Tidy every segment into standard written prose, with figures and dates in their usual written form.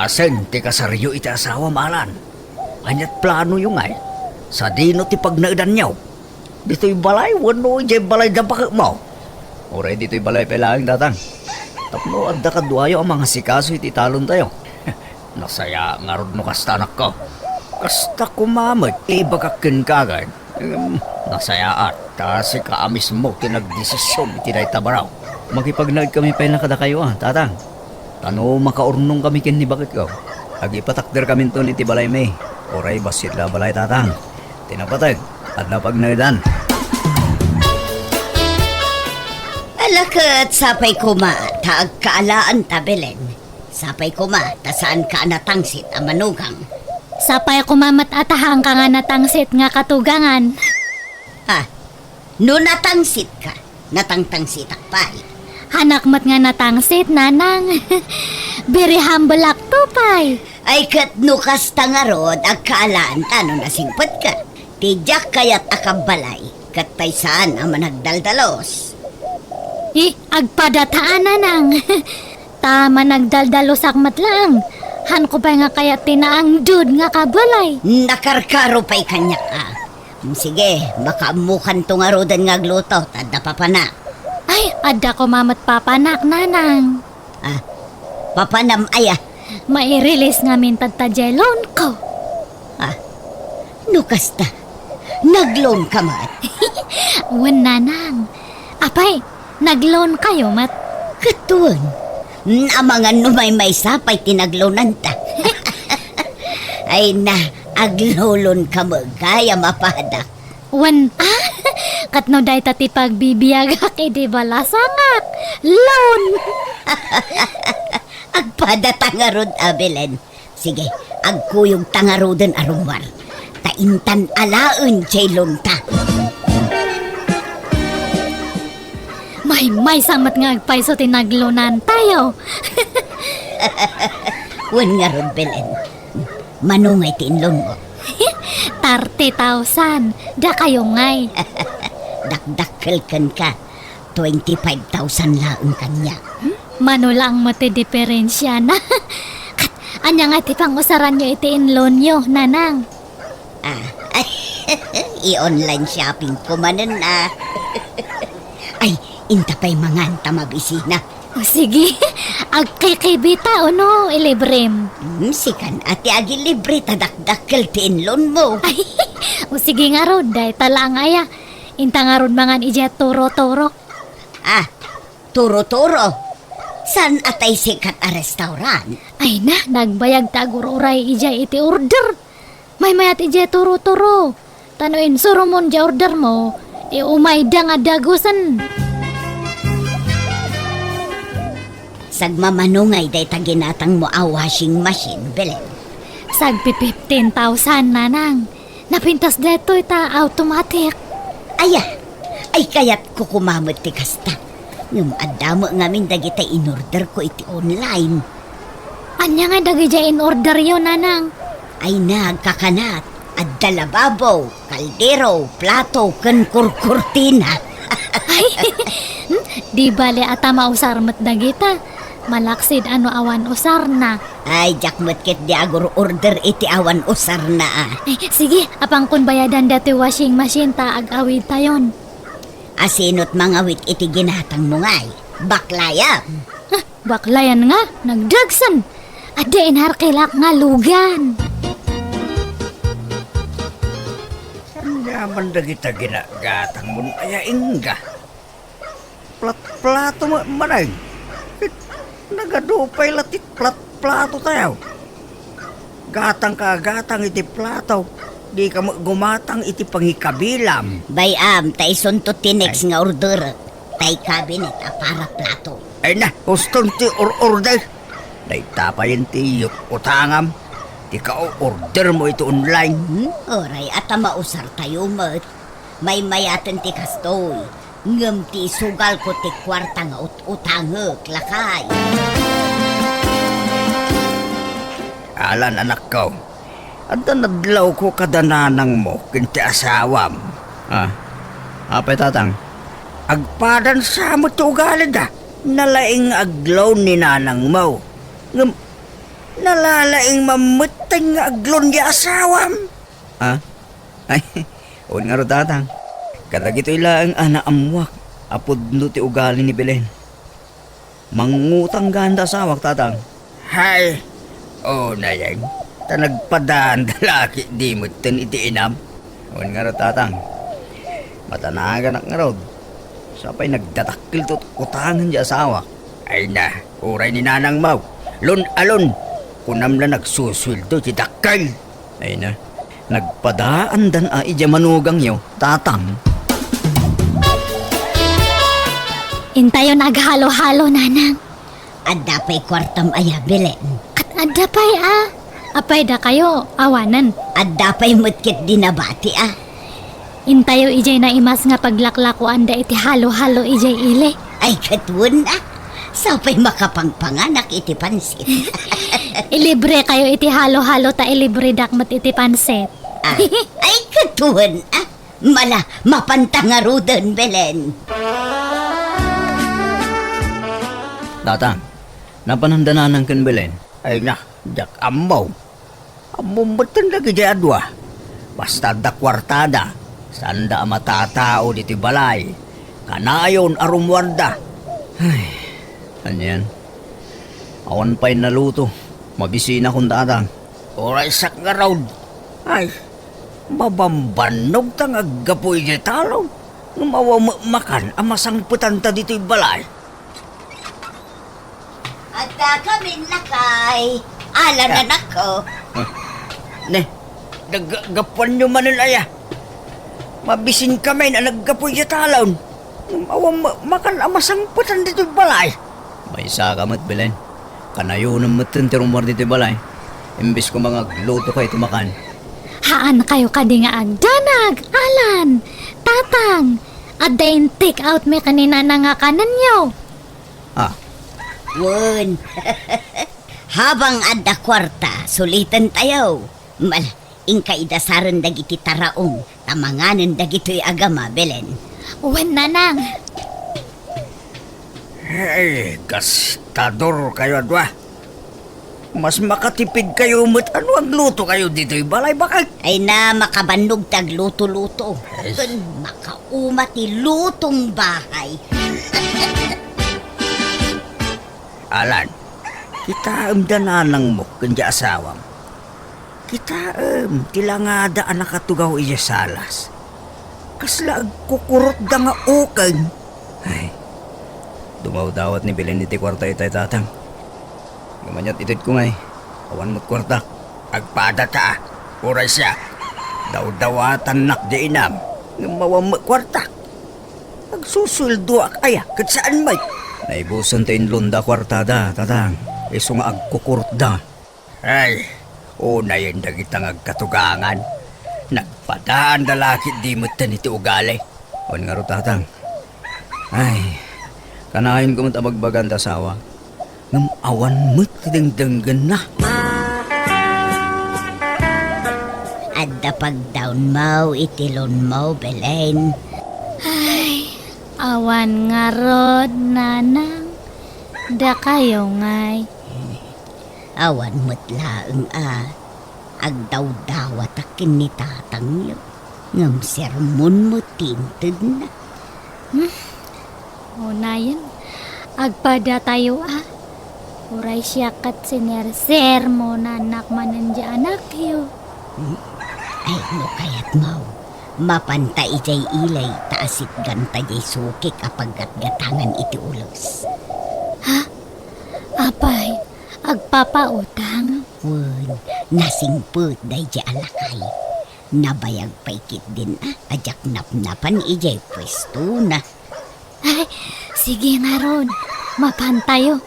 Asen, ti kasaryo iti asawa malan. Anyat plano yung ay. Sa dino ti pagnaidan niyaw. Dito'y balay, wano ijay balay dapak mo. Oray dito'y balay pelaing datang. Tapno adda kaduayo ang mga sikaso iti talon tayo. Nasaya nga rod no kasta anak ko. Kasta kumamag, ibagakin kagad. Nasaya at si kaamis mo tinagdesisyon iti day tabaraw. Makipagnag kami pa nakada kayo tatang. Tano makaurnong kami kin ni bakit ko. Agipatakder kami to iti balay may. Oray basit la balay tatang. Tinapatag at napagnadan. Alakat sapay kuma taag kaalaan tabelen. Sapay kuma tasaan ka natangsit ang manugang. Sapay kumamat atahang ka nga natangsit nga katugangan. Ha? No natangsit ka, natangtangsit akpay. Hanak mat nga natangsit, nanang. Very humble aktupay. Ay kat no kasta nga rod agkaalaan tano nasingpot ka. Tijak kayat akabalay kat taysaan ang managdaldalos. Agpadataan nanang. Tama nagdaldalos akmat lang. Han ko pa nga kaya tinaang dud nga kabalay. Nakarkaro pa'y kanya ka. Sige, makaamukan to nga rodan nga gluto, tadda papana. Ay, adda ko mamat papanak, nanang. Papanam aya. Mai-release nga mintad ta jelon ko. Nukasta, nag-loan ka mat. Wan, nanang. Apay, nag-loan kayo, mat. Katuan, amangan numay-may sapay tinaglonan ta. Ay na, aglolon ka mo, kaya mapadak. Wan, katno day tati pagbibiyag di balasangak. Loan. Agpada tangarod, Abelen. Sige, agkuyog tangarodan arumwar. Taintan alaon, jaylon ta. May samat nga agpaiso tinaglonan tayo. Wan nga ron, Belen. Manungay tinlon mo. 30,000. Da kayo ngay. Dakdakkel ka. 25,000 laong kanya. Manulang mati diferensya na. Anya nga ti pang usaran nyo iti inloan nyo, nanang. I-online shopping ko manan na. Ay, inta pa'y mangan tamabisina. O sige, agkikibita o no, ilibrem. Sikan ati agi libre tadakdakkel ti inloan mo. Ay, o sige nga rod, dahi tala ang aya. Inta nga rod mangan ija turo-turo. Turo-turo. San atay sikat a restaurant? Ay na, nagbayag tagururay ija iti order. May mayat ija turo-turo. Tanuin surumon ja order mo, umay da nga dagusan. Sagmamanungay day taginatang mo a washing machine, Belen. Sagpi 15,000 nanang. Napintas deto ita automatic. Ay kayat ko kumamot ti kasta. Ngum adamo ngamin dagita in-order ko iti online. Anya nga dagija in order yun, nanang. Ay nagkakanat, adda lababo, kaldero, plato, ken kurkurtina. Ay, di bale ata mausarmat dagita. Malaksid ano awan usar na. Ay, jakmat kit di agur order iti awan usar na Ay, sige, apang kun bayadan dati washing machine ta ag-awid tayon. Asinot mangawit iti ginatang mungay. Baklayam. Baklayan nga, nagdagsan. Ada inharkilak nga lugan. Yaman dagita ginagatang mo kaya ingga. Plato manay. Nagadupay latit plato tayo. Gatang ka gatang iti plato. Di ka gumatang iti pangikabilam. Bayam, taison to tinex nga order. Tay cabinet a para plato. Ay na, guston ti order. Day tapayin ti utangam. Di ka order mo ito online. Oray, ata mausar tayo mat. May mayaten ti kastoy. Ngam ti sugal ko ti kwarta nga utangek lakay. Alan anak ko. Anda nadlaw ko kadananang mo kinti asawam. Apay tatang? Agpadan sa mo ti ugali da. Nalaing aglaw ni nanang mo. Nalalaing mamutang nga aglon di asawam. Ha? Ay, un nga ro tatang. Kadag ito ilang ana amwak. Apod no ti ugali ni Belen. Mangutang ganda asawak tatang. Hay, na yan. Tanagpadaan dalaki di mo ten iti inam. Un nga ro tatang. Matanagan nga ro. Sapay nagdatakil to utangan di asawak. Ay na, uray ni nanang mau. Lon alon. Kunam na nagsuswildo ti dakkel. Ay na, nagpadaan dan a ija manugang yo, tatang. Intayo naghalo-halo, nanang. Adda pa'y kwartam aya, Belen. Kat adda pa'y apay da kayo, awanan. Adda pa'y mutkit dinabati Intayo ijay na imas nga paglaklakuan da iti halo-halo ijay ile. Ay katun Sapay makapangpanganak iti pansit. Ilibre kayo iti halo-halo ta ilibre dakmat iti pansit. Ay katun Mala mapantangarudan, Belen. Tatang, napanandananan kan Belen. Ay na, jak ambaw. Amumbutan na gaya adwa. Basta da kwartada. Sanda matatao diti balay. Kanayon arumwarda. Ay, anyan. Awan pa'y naluto. Mabisina kong tatang. Oray sak nga raw. Ay, mabambanog tang aggapoy di talo. Makan amasang putanta dito'y balay. Adda kami nakay. Ala na nako. Ne, naggapuan nyo manilaya. Mabisin kami na naggapoy di talon. Makan amasang putanta dito'y balay. May isa ka mat, Belen. Kanayo ng matintirong war dito'y balay. Imbis ko mga gluto kayo tumakan. Haan kayo kadi nga agdanag, alan, tatang. Adda in take out me kanina na nga kanan nyo. Wun. Habang adda kwarta, sulitan tayo. Mala, ingka idasaran dagiti taraong, tamanganan dagito'y agama, Belen. Uwan nanang. Hey, gastador kayo adwa. Mas makatipid kayo mo't ano ang luto kayo dito'y balay bakit? Ay na makabanog tag luto-luto. Kun makauma ti lutong bahay. Alan, kita dananang mo kanya asawam. Kita tilangada anak katugaw iya salas. Kasla agkukurot da nga ukag. Ay, dumaw-dawat ni Belen iti kwarta itay tatang. Gamanyat itid ko ngay. Awan mo't kwarta. Agpada ka. Uray siya. Daw-dawatan nak di inam. Ngamawa mo't kwarta. Agsusuldo ak aya. Kat saan may? Naibusan tayo lunda kwartada, tatang. Iso nga agkukurot da. Ay, una yun dagitang agkatugangan. Nagpadaan dalakit di mo't taniti ugali. Awan nga ro tatang. Ay, kanahin ko mo't abagbaganda sawa. Ngam awan mo't dengdenggan na. Adda pag down mau, itilon mau, Belen. Ay, awan nga rod, nanang. Da kayo ngay. Awan mo't laeng agdaw-dawat akin ni tatang yo. Ngam sermon mo tinted na. Una yan. Agpada tayo Uray siya kat sinerser mo nanak manandya anak yo. Ay no kayat mau. Mapanta ijay ilay taasit ganta jay suki kapag gatgatangan iti ulos. Apay, agpapautang. Wun, nasingput day jay alakay. Nabayag paikit din ajak napnapan ijay pwesto na. Ay, sige nga ron. Mapan tayo.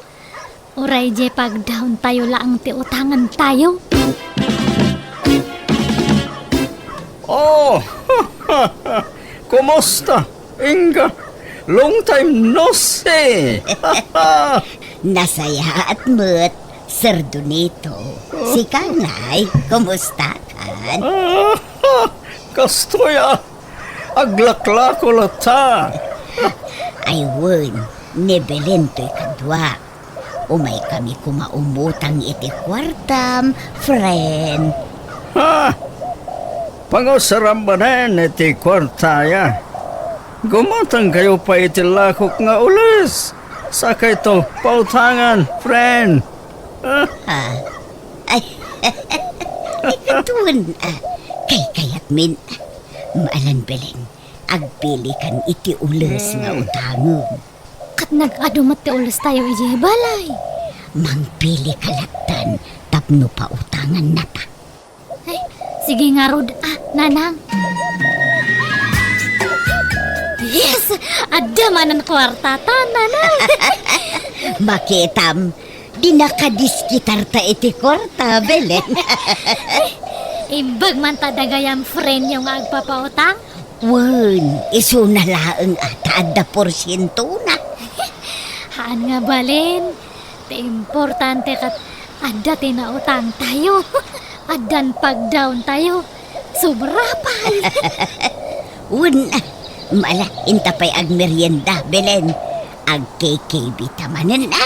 Uray je pag down tayo laang ti utangan tayo. Oh, kumusta? Inga, long time no see. Nasaya at mut, Sir Donito. Si Kanay, kumusta kan? Kastoya, aglaklako lata. Ay wun, ni Belen to'y kadwa. umay kami kumaumutang iti kwartam, friend. Ha? Pangusarambanan iti kwartaya. Gumutang kayo pa iti lakok nga ulis. Saka ito, pautangan, friend. Ay, ikatun. Kayat min, maalan Beleng, agpili kan iti ules nga utangom. Kat nag-ado mati ulas tayo ije balay. Mangpili kalatan, tapno pa utangan na ta. Ay, sige nga Rod. Nanang. Yes! Adda man ang kwarta ta, nanang. Makitam, di nakadiskitar ta iti kwarta, Beleng. Ibag man ta dagayang friend yung agpapautang. Wan, iso na laang ata adda porsyento na. Haan nga balin. Te importante kat adda tinautang tayo. Addan pag-down tayo. Sobra pa. Wan, mala, intapay ag merienda, Belen. Ag KKB tamanan na.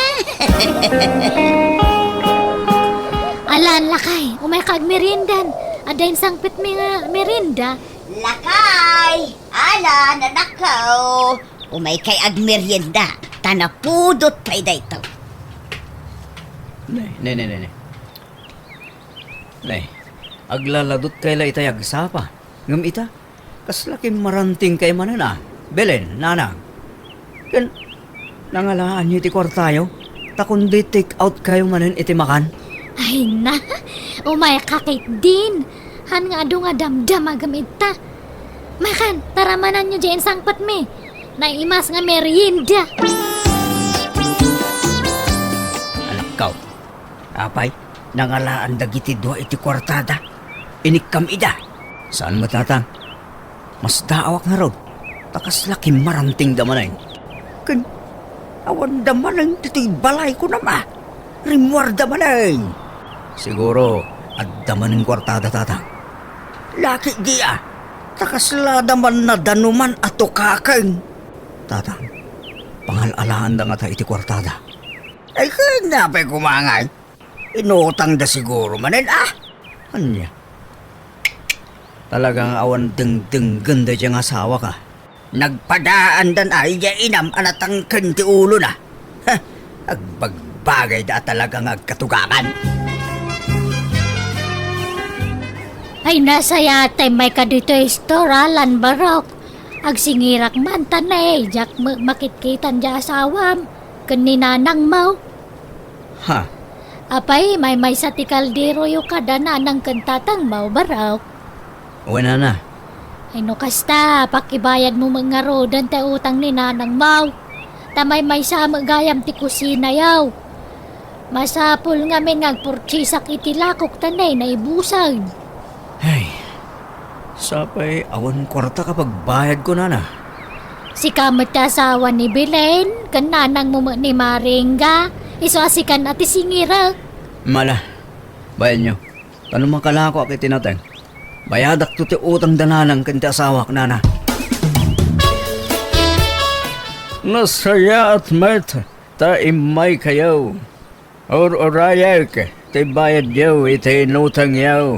Alan lakay, umay kag merindan. Adain sangpit mi nga merinda. Lakay! Ala, nanakaw! Umay kay ag merienda. Tanapudot pa'y dayto. Nay. Nay, aglaladot kay la itay agsapa. Ngam ita, kaslaking maranting kay manana. Belen, nanang. Kan, nangalaan niyo iti kwartayo. Takundi take out kayo manan iti makan. Ay na, umay kakit din. Han nga ado nga damdam agamit ta. Makan, taramanan nyo dyan sangpat mi. Naimas nga merienda. Anak kau, apay, nangalaan dagiti dua iti kwartada. Inikam ida. Saan matatang? Mas daawak nga rod. Takas laki maranting damanayin. Kan, awan damanayin dito'y balay ko nama. Rimwar damanayin. Siguro, at damanin kwartada tatang. Laki dia. Takasla daman na danuman ato kakang. Tatang, pangalalaan da nga tayo iti kwartada. Ay kaya napay kumangay. Inutang da siguro manin Anya? Talagang awan deng-deng ganda diyang asawa ka. Nagpadaan dan ay ya inam anatang kanti ulo na. Agbagbagay da talagang agkatugangan. Ay nasa yate may kadito istoralan barok. Agsingirak man tanay, jak makitkitan dya asawam. Kaninanang mau. Ha? Apay, may sa tikaldero yung kadananang kantatang mau barok. Wala na. Ay no kasta, pakibayad mo mga rodan ta utang ni nanang mau. Tamay may sa magayam ti kusina yaw. Masapul nga may ngagpurchisak itilakok tanay na ibusag. Hey, sapay awan kwarta kapag bayad ko na. Si kamot asawa ni Belen, kananang mo ni Maringga, isuasikan at isingira. Mala, bayan nyo. Tanong makalako ak itinateng. Bayadak to ti utang dananang kanti asawa ko nana. Nasaya at mat, ta imay kayaw. Or-orayay ka, ti bayad yaw, iti inutang yaw.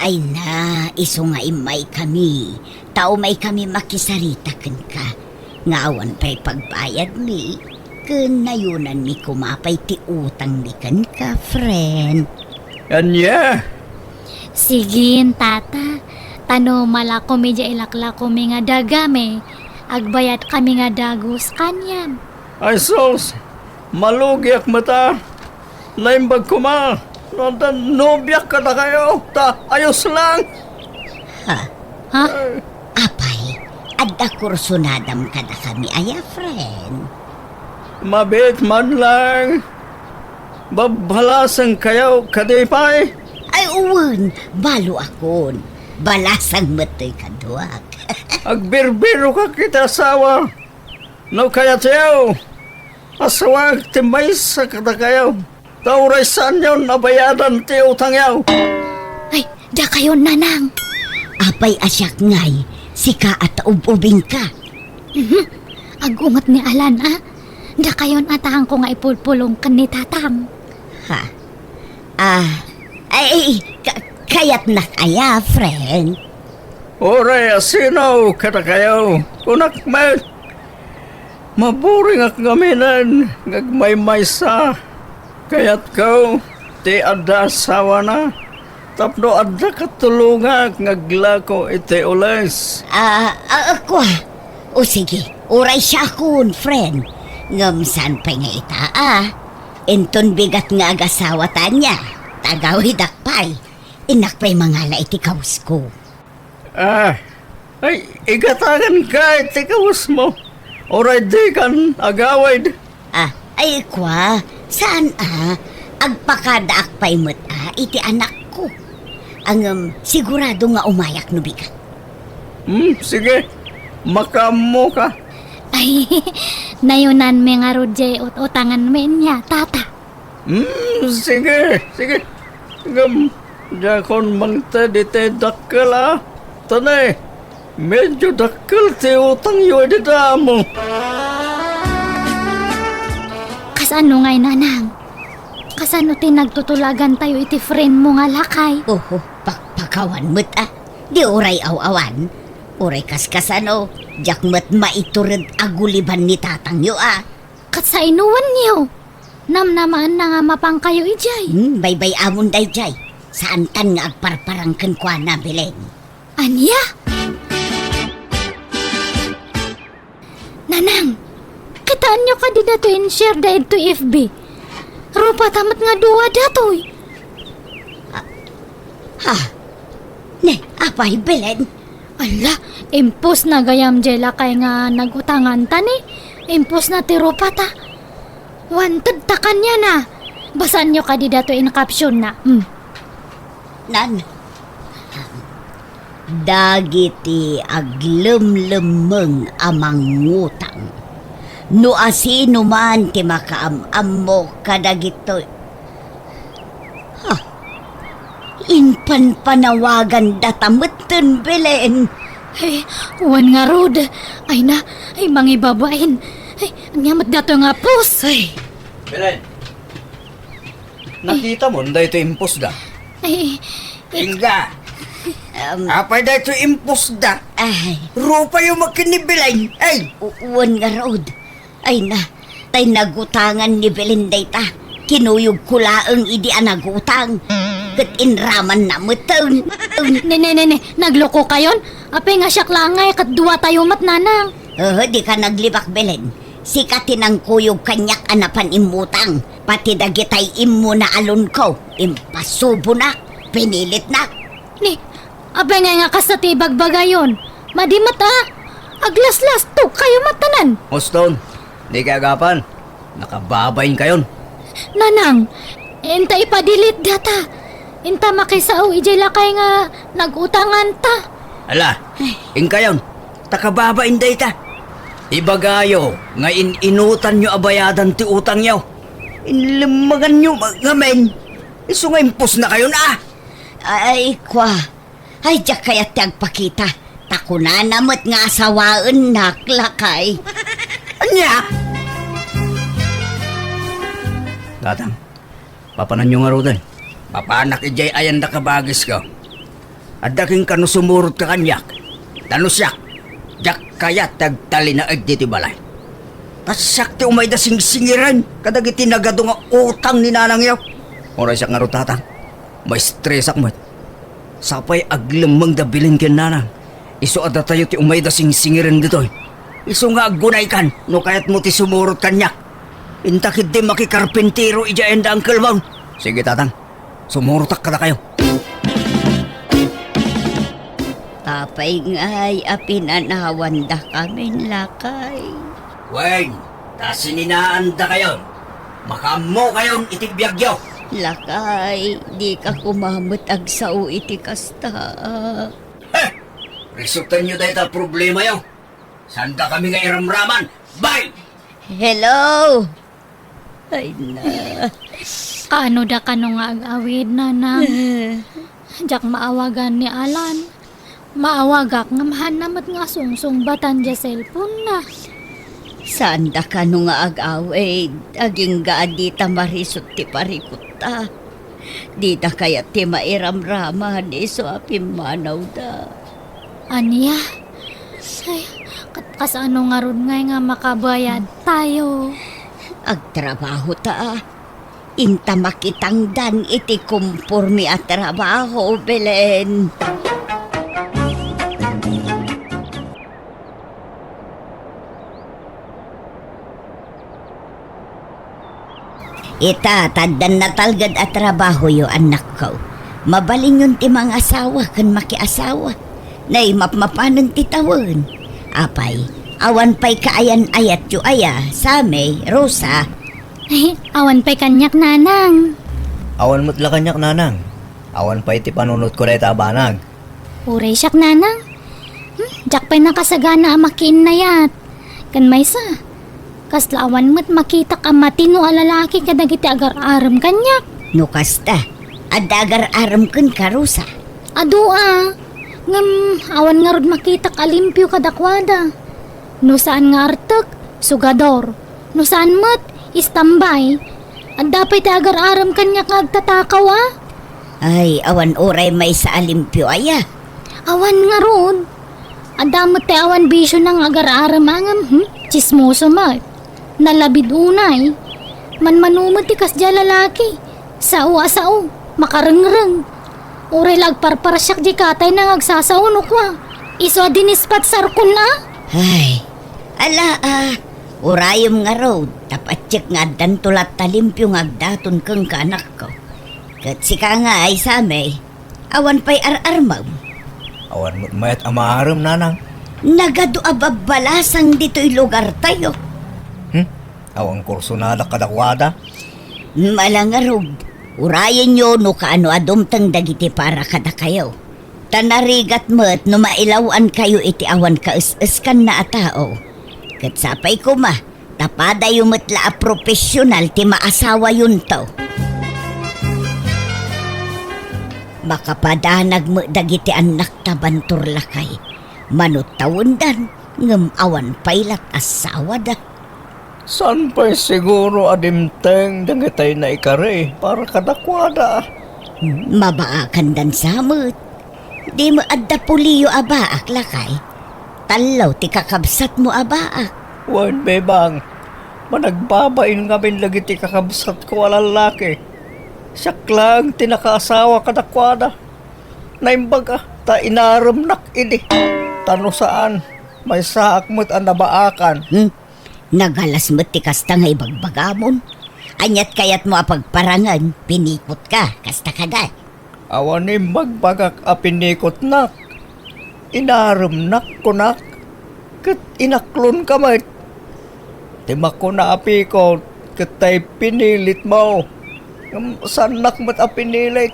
Ay na, iso nga imay kami. Tao may kami makisarita ken ka. Ngawan pa'y pagbayad mi. Ken nayunan mi kumapay ti utang mi ken ka, friend. Anya? Sigin, tata. Tano mala ko medya ilakla ko mi nga dagame. Agbayat kami nga dagos kanyan. Ay sos, malugyak mata. Laimbag kuma. Nonton nobyak ka na kayo. Ta, ayos lang. Ha? Apay, adda kursunadam ka na kami, aya, friend. Mabit man lang. Babalasan kayo kadipay. Ay, uwan, balo akon. Balasang matoy kaduak. Agbirbiro ka kita asawa. No kaya tayo. Asawag timay sa kada kayo. Tauray saan yun nabayadan ti utang yaw. Ay, da kayo nanang. Apay asyak ngay, sika at ubing ka. Agungat ni Alan, Da kayon atahang ko nga ipulpulong kan ni tatang. Ha? Kayat na kaya, friend? Oray, asinaw kada kayo. Kunak may maburing ak gaminan, ngagmay-may sa. Kaya't ko, ti ada asawa na. Tapno ada katulungan, ngaglako iti ules. Ako. O sige, oray siya kun, friend. Ngamsan pa nga ita, Inton bigat nga agasawa tanya. Tagawid akpay. Inakpay mga iti kaus ko. Ay, igatagan ka iti kaus mo. Oray di kan agawid. Ay kwa, saan agpakada akpay mo't iti anak ko. Ang sigurado nga umayak no bigat. Sige, makamo ka. Ay, nayunan me nga rodje utangan me niya, tata. Sige. Jakon mangta dite dakkel Tanay, medyo dakkel ti utang yu di damo. Kasano ngay nanang? Kasano tinagtutulagan tayo iti friend mo nga lakay? Oho, pakawan mo't Di oray aw-awan. Oray kaskasano, jak mo't maiturad aguliban ni tatang yu Kat sa inuwan niyo. Namnamaan na nga mapang kayo ijay. Baybay amon day jay. Saan tan nga agparparangkan kwa na Belen? Anya? Nanang, kitaan nyo ka di dato in share dahil to FB. Rupa tamat nga duwa datoy. Ne, apay Belen? Ala, impos na gayam jela kay nga nagutangan ta ni. Impos na ti rupa ta. Wanted ta kanya na. Basan nyo ka di dato in caption na. Nan, dagiti aglumlumeng amang ngutang. No asino man ti makaam mo kadagito. Inpan panawagan datameten Belen. Ay, wan nga rod. Ay na, ay mangibabain. Ay, nyamat dato nga pus. Ay, Belen, nakita mo na ito impos da. ay, Inga, apay da ito impos da. Rupa yung makinibilay. Ay, Uwan nga road. Ay na, tay nagutangan ni Belinday ta. Kinuyog kulaang idi anagutang. Kat inraman na muton. ne, nagloko kayon? Apay nga siyak lang ngay, kat duwa tayo mat nanang. Di ka naglibak Belen. Sikatin ang kuyog kanyak anapan imutang. Pati dagitay imo na alon ko. Impasubo na. Pinilit na. Ni, apay nga kasatibag bagayon. Madimat aglas-las to kayo matanan. Oston, di kagapan. Nakababayin kayon. Nanang, enta ipadilit data. Enta makisao ijay lakay nga nagutangan ta. Ala, kayon. Takababayin day ta. Ibagayo, nga inutan nyo abayadan ti utang nyo. Inlimagan nyo ngamen. Iso nga impos na kayo na. Ay, kwa. Ay, diyak kaya tiyagpakita. Takuna namot nga asawaan naklakay. Anya? Datang, papanan nyo nga rodan. Papanak ijay ayan na kabagis ka. Adaking kano sumurot ka kanyak. Tanusyak. Jak kaya tagtali na agditi balay. Tasyak ti umay da singsingiran. Kadagiti nagado nga utang ni nanang yaw. Oray siya nga rotatang. May stresak mo. Sapay aglamang da bilin ken nanang. Iso ada tayo ti umay da singsingiran ditoy. Iso nga agunay kan. No kayat mo ti sumurot kanyak. Intakid di makikarpintero ija enda ang kalbang. Sige tatang. Sumurutak ka na kayo. Tapay nga'y apinanawan da kami lakay. Weng, tasininaan da kayo. Makamo kayon iti Biagyaw. Lakay, di ka kumamot agsao iti kasta. Resultan nyo dahil ta problema yaw. Sanda kami nga iramraman. Bye! Hello? Ay na. Kaano da kano nga agawid nanang? Jak maawagan ni Alan. Maawagak nga mahan namat nga sungsung batan dya cellphone na. Sanda ka nung nga agawid, aging gaadi ta marisot ti parikuta. Di ta kaya ti mairamraman iso apim manaw da. Anya? Ay, kas ano nga ron nga makabayad tayo. Agtrabaho ta. Inta makitangdan iti kumpurmi at trabaho, Belen. Ita, taddan na talgad at trabaho yo anak ko. Mabaling yun ti mga asawa kan makiasawa. Nay mapmapanan ti tawon. Apay, awan pa'y kaayan ayat yu aya, Same, Rosa. Ay, awan pa'y kanyak nanang. Awan mo't la kanyak nanang. Awan pa iti panunot ko na itabanag. Uray siyak nanang. Jak pa'y nakasagana amakin na yat. Kan may sa. Kaslawan mo't makita ka matino alalaki kadagiti agar-aram kanyak. No kasta, adagar aram kun ka, Rosa. Adua. Ngam, awan nga rod makita kalimpyo kadakwada. No saan nga artek, sugador. No saan mo't, istambay. At dapat agar-aram kanyak agtatakaw Ay, awan oray may sa alimpyo aya. Awan nga rod. At damot te awan bisyo ng agar-aram angam, chismoso mat. Nalabid unay. Manmanumot ti kasdya lalaki. Sao, makarengreng. Uray lagparparasyak di katay nang agsasaunok Iso dinispat sarkon na. Ay, ala urayom nga road, tapatsik nga dan tulat talimpyo nga agdaton kang kanak ko. Kat sika nga ay Same, awan pa'y ar-armaw. Awan mo't mayat amaaram nanang. Nagado ababalasang dito'y lugar tayo. Awang kurso na kadakwada. Malangarog, urayan nyo no kaano adumtang dagiti para kada kayo. Tanarigat mo't no mailawan kayo iti awan kaus-uskan na atao. Kat sapay ko tapada yung matla a profesional ti maasawa yun to. Makapadanag mo dagiti anak tabantur lakay. Manot tawundan, ngam awan pailat asawa da. San pa'y siguro adimteng dangitay na ikare para kadakwada. Mabaakan dan samot. Di mo adda puliyo abaak lakay. Talaw ti kakabsat mo abaak. Wan bebang, managbabain nga bin lagi ti kakabsat ko alalaki. Siyak lang tinakaasawa kadakwada. Naimbaga, ta inaram nak idi. Tano saan, may saak mo't ang nabaakan. Nagalas mo ti kasta nga ibagbagamon. Anyat kayat mo apagparangan, pinikot ka, kasta kada. Awanim magbagak apinikot nak. Inaram nak ko nak. Kat inaklon ka mat. Timak ko na apikot, katay pinilit mo. Sanak mat apinilit.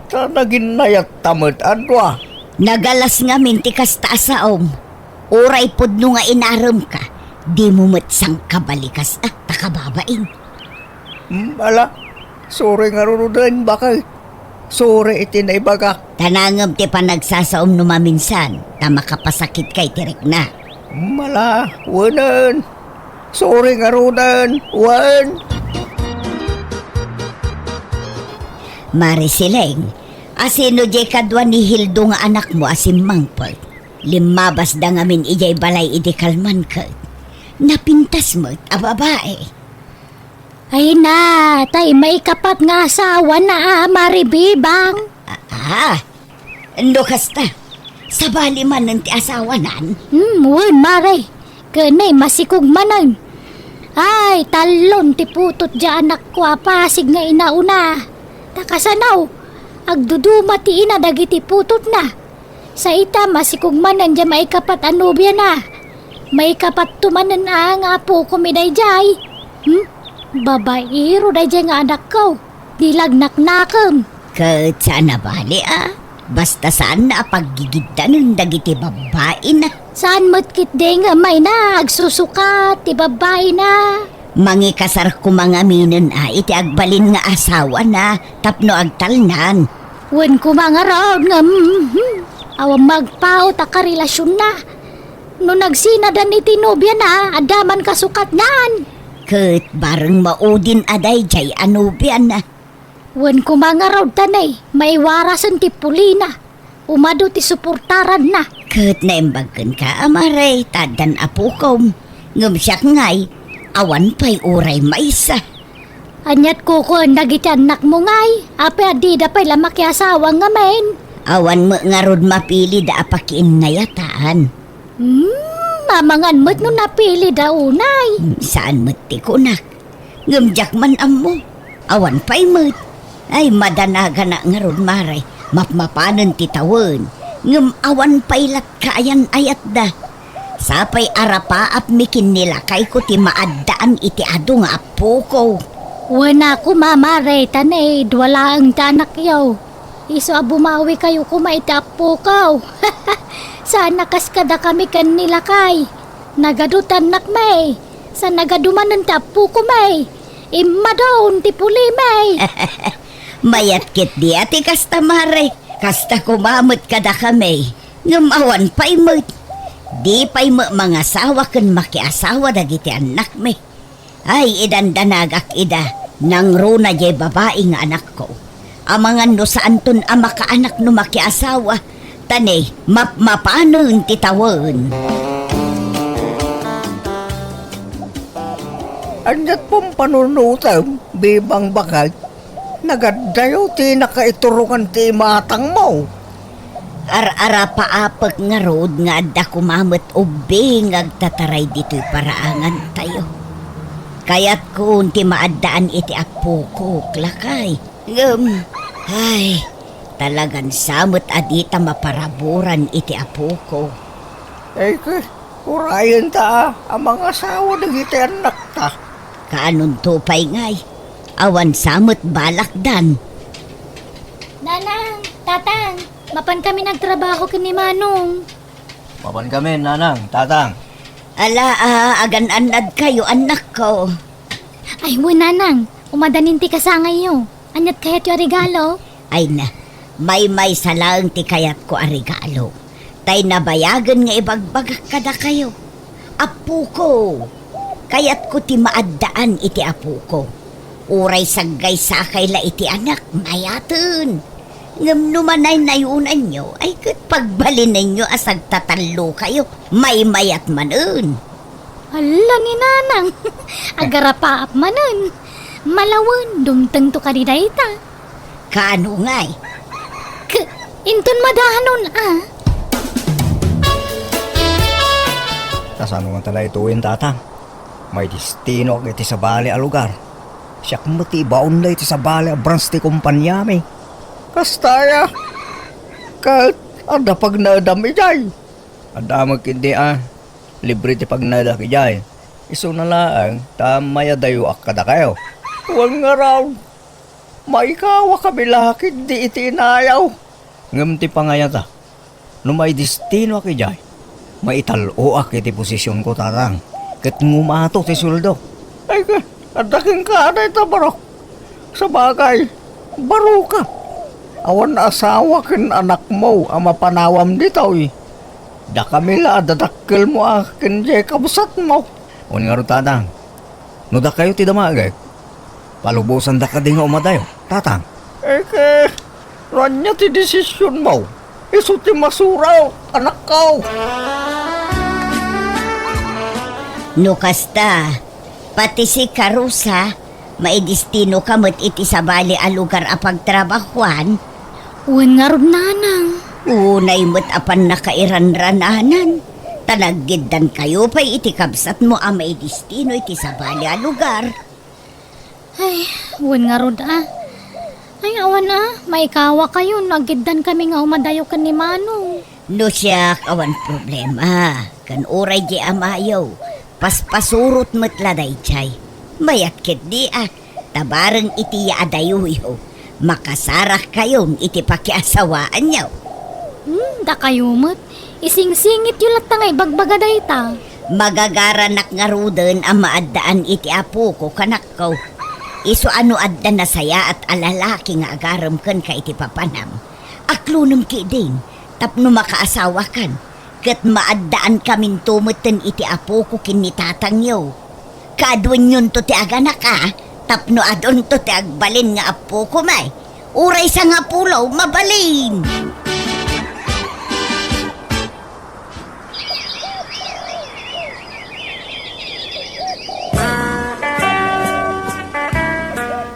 Ta naginayat tamad adwa. Nagalas nga minti kasta asaom. Uray pudno nga inaram ka. Di mo matsang kabalikas takababain. Ala, sorry nga rurudan bakal. Sorry iti na ibagak. Tanangam ti panagsasaom no maminsan, ta makapasakit kay tirik na. Mala, wanan. Sorry nga rudan, wan. Marisileng, asino di kadwa ni Hildo nga anak mo asim mangpot. Limabas da ngamin ijay balay iti kalman ka. Napintas mo't a babae. Ay na, tay may kapat nga asawa na maribibang. Ando kasta. Sabali man ng ti asawa nan. Wen mare, kanay masikog manan. Ay, talon ti putot dya anak ko pasig nga inauna. Takasanaw, agduduma ti ina dagiti putot na. Sa ita masikog manan dya may kapat anubya na. May kapat tumanan nga po kumiday jay. Babaero day jay nga anak ko. Dilagnak-nakam. Kat sana bali Basta saan na paggigiddan ng dagiti babae na. Saan mo't day nga may agsusukat ti babae na. Mangikasar ko mga minin iti agbalin nga asawa na tapno agtalnan. Wen ko mga raod nga awang magpao ta karelasyon na. No nagsinadan ni tinobya na, adaman kasukat naan. Ket bareng maudin aday jay anubian na. Wen ko mga raw tanay, may warasan ti pulina. Umado ti suportaran na. Ket naimbagan ka amaray tadan apukom. Ngem siyak ngay, awan pa'y uray maisa. Anyat ko dagiti anak mo ngay. Ape adida pa'y lamaki asawa nga men. Awan mo nga rod mapili da apakiin ngayataan. Mamangan mo't no napili daw unay. Saan mo't ti kunak? Ngem jak man ammo. Awan pa'y mo't. Ay madanaga na nga rod maray. Mapmapanan ti tawen. Ngem awan pa'y latkaayan ayat da. Sapay arapa ap mikin nila kay ko ti maaddaan iti adu nga apo ko. Wana ko mamare tanay, dwala ang tanak yaw. Iso bumawi kayo kumaitapo kaw. Sana kaskada kami kan nila kay. Nagadutan nak may. Sa nagadumanan tapo ko may. Imadaon ti puli may. Mayat kit di ati kasta mare. Kasta kumamot kada kami. Ngamawan pa'y mo't. Di pa'y mga asawa kan makiasawa dagiti anak me. Ay idandanagak ida. Nang runa jay babae nga anak ko. Amangan no saan ton ama ka anak no makiasawa. Tanay, mapanon titawon. Anyat pong panunutam, bibang bakal. Nagadayo ti nakaiturungan ti matang mo. Ar-ara paapag nga road nga adda kumamot ubing agtataray dito'y paraangan tayo. Kaya't kung ti maaddaan iti apo ko, klakay. Ay, talagan samot adita maparaburan iti apo ko. Ay urayan ta ang mga asawa na iti anak ta. Kaanon tupay ngay, awan samot balakdan. Nanang, tatang, mapan kami nagtrabaho kini Manong. Mapan kami, nanang, tatang. Ala, agan-anad kayo anak ko. Ay, nanang, umadanin ti kasangay yo. Anyat kayat yo regalo. Ay na, may salang ti kayat ko arigalo. Tay nabayagan nga ibagbagak kada kayo. Apo ko, kayat ko ti maaddaan iti apo ko. Uray saggay sakay la iti anak, mayatun. Ngam numanay nayunan nyo, ay kat pagbalin ninyo asag tatalo kayo, may mayat manun. Hala ni nanang, agarapaap manan. Malawan, dumteng to kadidayta. Kaano ngay? Inton madahanon Kasano nga tala ituin tatang? May destino ag iti sa bali a lugar. Siyak mati baon na iti sa bali a branch ti kumpanyami. Kastaya, kahit ada pag nadam ijay. Ada magkindi libre ti pag nadak ijay. Iso na laang, tamaya dayo akada kayo. Huwag nga raw, maikawa kami lakid di iti inayaw. Ngam ti pangayata, no may destino ak ijay, maitalo ak iti posisyon ko tatang. Kat ngumato ti suldo. Ay adaking ka na ito baro. Sa bagay, baro ka. Awan asawa kin anak mo ang mapanawam dito Da kami la dadakkel mo akin jay kabusat mo. Uwan nga ro, tatang. No da kayo ti damagay. Palubusan da ka din nga umadayo, tatang. Ranya ti desisyon mo. Iso ti masuraw, anak ko. No kasta, pati si Karusa, maidistino kamot iti sa bali a lugar a pagtrabahuan. Uwan nga ron nanang. Unay mo't apan nakairanrananan. Talaggidan kayo pa'y iti kabsat mo ang maidistino iti sa bali a lugar. Ay, uwan nga ron Ay, awan maikawa kayo. Nagidan kami nga umadayo kan ni Manong. No siyak, awan problema. Kan uray di amayaw. Paspasurot mo't laday chay. Mayat kit di tabarang iti yaadayuyo. Makasarah kayong iti pakiasawaan nyo. Da kayo mo't. Ising-singit yung latangay bagbagaday ta. Magagaranak nga ruden ang maaddaan iti apo ko kanak ko. Iso ano adda na saya at alalaki nga agaram kan ka iti papanam. Aklunum ki din, tapno makaasawa kan. Kat maaddaan kamin tumuten iti apo ko kinitatang yo. Kadwan yun to ti aganak tapno adon to ti agbalin nga apo ko may. Uray sa nga pulaw, mabalin.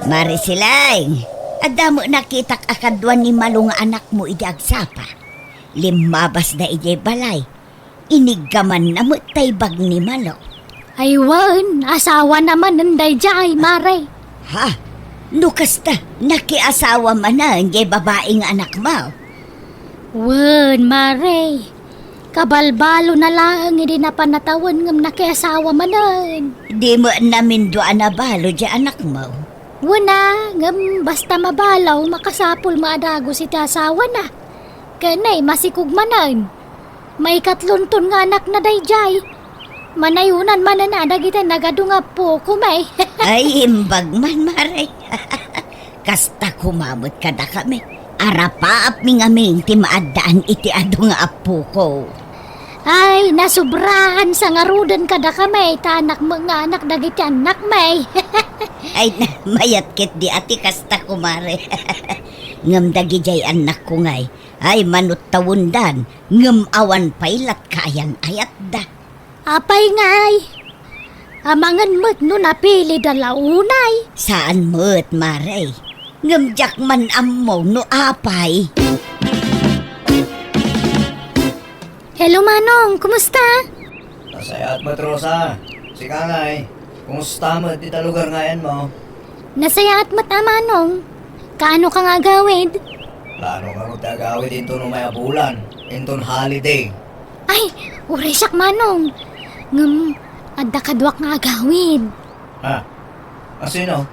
Marisilay, adamo nakitak akadwan ni malunga anak mo iti agsapa. Limabas na iti balay. Inigaman na mo taybag ni Malo. Ay wan, asawa naman nanday jay, Mare. Ha? Lukas ta, nakiasawa man na iti babaeng anak mo. Wan, Mare. Kabalbalo na lang hindi na panatawan ngam nakiasawa manan. Di mo namin doon na balo di anak mo. Wana, ngam basta mabalaw makasapol maadago si asawa na. Kanay masikog manan. May katlunton nga anak na dayjay. Manayunan mananadag ita nagadungap po kumay. Ay, imbag man, Maray. Kasta kumamot ka na kami. Arapaap mi ngaming ti maadaan iti ado nga apo ko. Ay, nasubrahan sa ngarudan kada kamay. Tanak mga anak dagiti anak may. Ay, mayat kit di ati kasta kumare. Ngam dagi jay anak ko ngay. Ay, manut tawundan. Ngam awan pailat kayan ayat da. Apay ngay. Amangan mo't no napili dalaunay. Saan mo't, Maray? Ngam jak man ammo no apay. Hello Manong, kumusta? Nasayat mo, Rosa. Si Kangay, kumusta mo dito lugar ngayon mo? Nasayaat mo't Manong. Kaano ka nga gawid? Plano ka mo tagawid into no may abulan. Into holiday. Ay, uray siyak Manong. Ngam, adda kadwak nga agawid. Ha? Sino?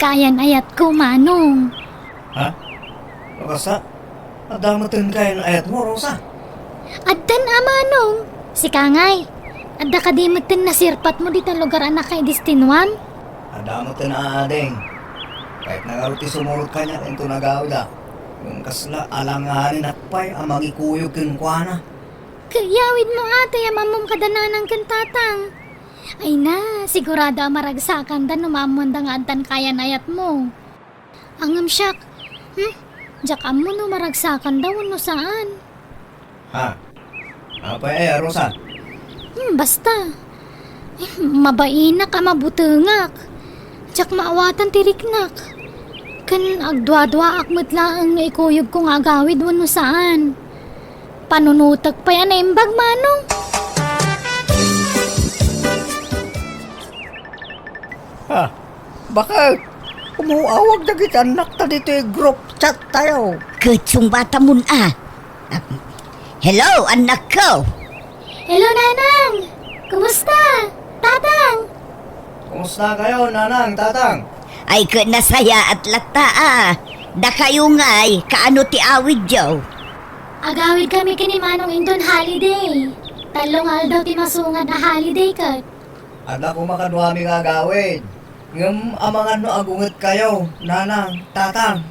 Kayan ayat ko Manong. Ha? Rosa? Adamatin kayo ng ayat mo, Rosa. Addan Manong. Si Kangay. Adda kadimutin na sirpat mo dito lugar anak kay Distinwam. Adamatin na ading. Kahit nagaruti sumulot ka niya, into nagawda. Yung kasla alanganin at pay, amang ikuyog kinkwana. Kayawid mo ate, amamom kadananang kantatang. Ay na, sigurado maragsakan dan numamon da nga antan kaya nayat mo. Angam siyak. Diyak mo no maragsakan daw no saan. Ha? Apa Rosa? Basta. Mabaina ka mabutengak. Diyak maawatan tiriknak. Kan agdwa-dwa akmat lang nga ikuyog kong agawid no saan. Panunutag pa yan na imbag Manong. Ha? Bakit? Umuawag na kita anak ta dito group chat tayo. Kutsong bata mun Hello, anak ko. Hello Nanang! Kumusta? Tatang! Kumusta kayo, nanang, tatang? Ay, nasaya at lata Da kayo ngay, kaano ti awid jaw? Agawid kami kini Manong Indon holiday. Talong aldaw ti masungad na holiday kat. Ada ko makadwami nga gawin. Ngam amangan no agunget kayo, nanang, tatang.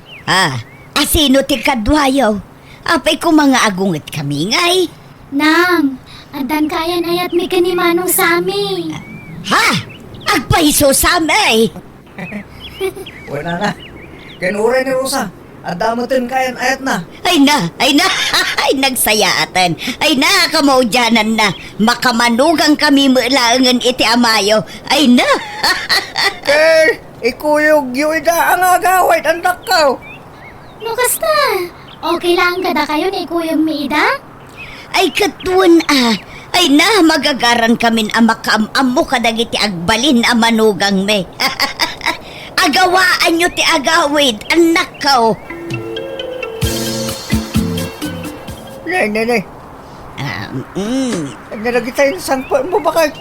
Asino ti kadwayo? Apay ko mga agunget kami ngay. Nang, adan kayan ayat mi kini Manong Sami. Ha? Agpahiso samay. Wala na. Kinuray ni Rosa. Adamatin kayan ayat na. Ay na, ay nagsayaatan. Ay na, kamaudyanan na. Makamanugang kami mulaangan iti amayo. Ay na. Ikuyog yung ida ang agawit, anak ko. No kasta? Okay lang kada kayo ni Kuyang Mida? Ay katuan Ay na, magagaran kami amakam-am mo kadagiti agbalin manugang me. Agawaan nyo ti agawid, anak ko. Nay. Nalagita yung sangpa mo bakit?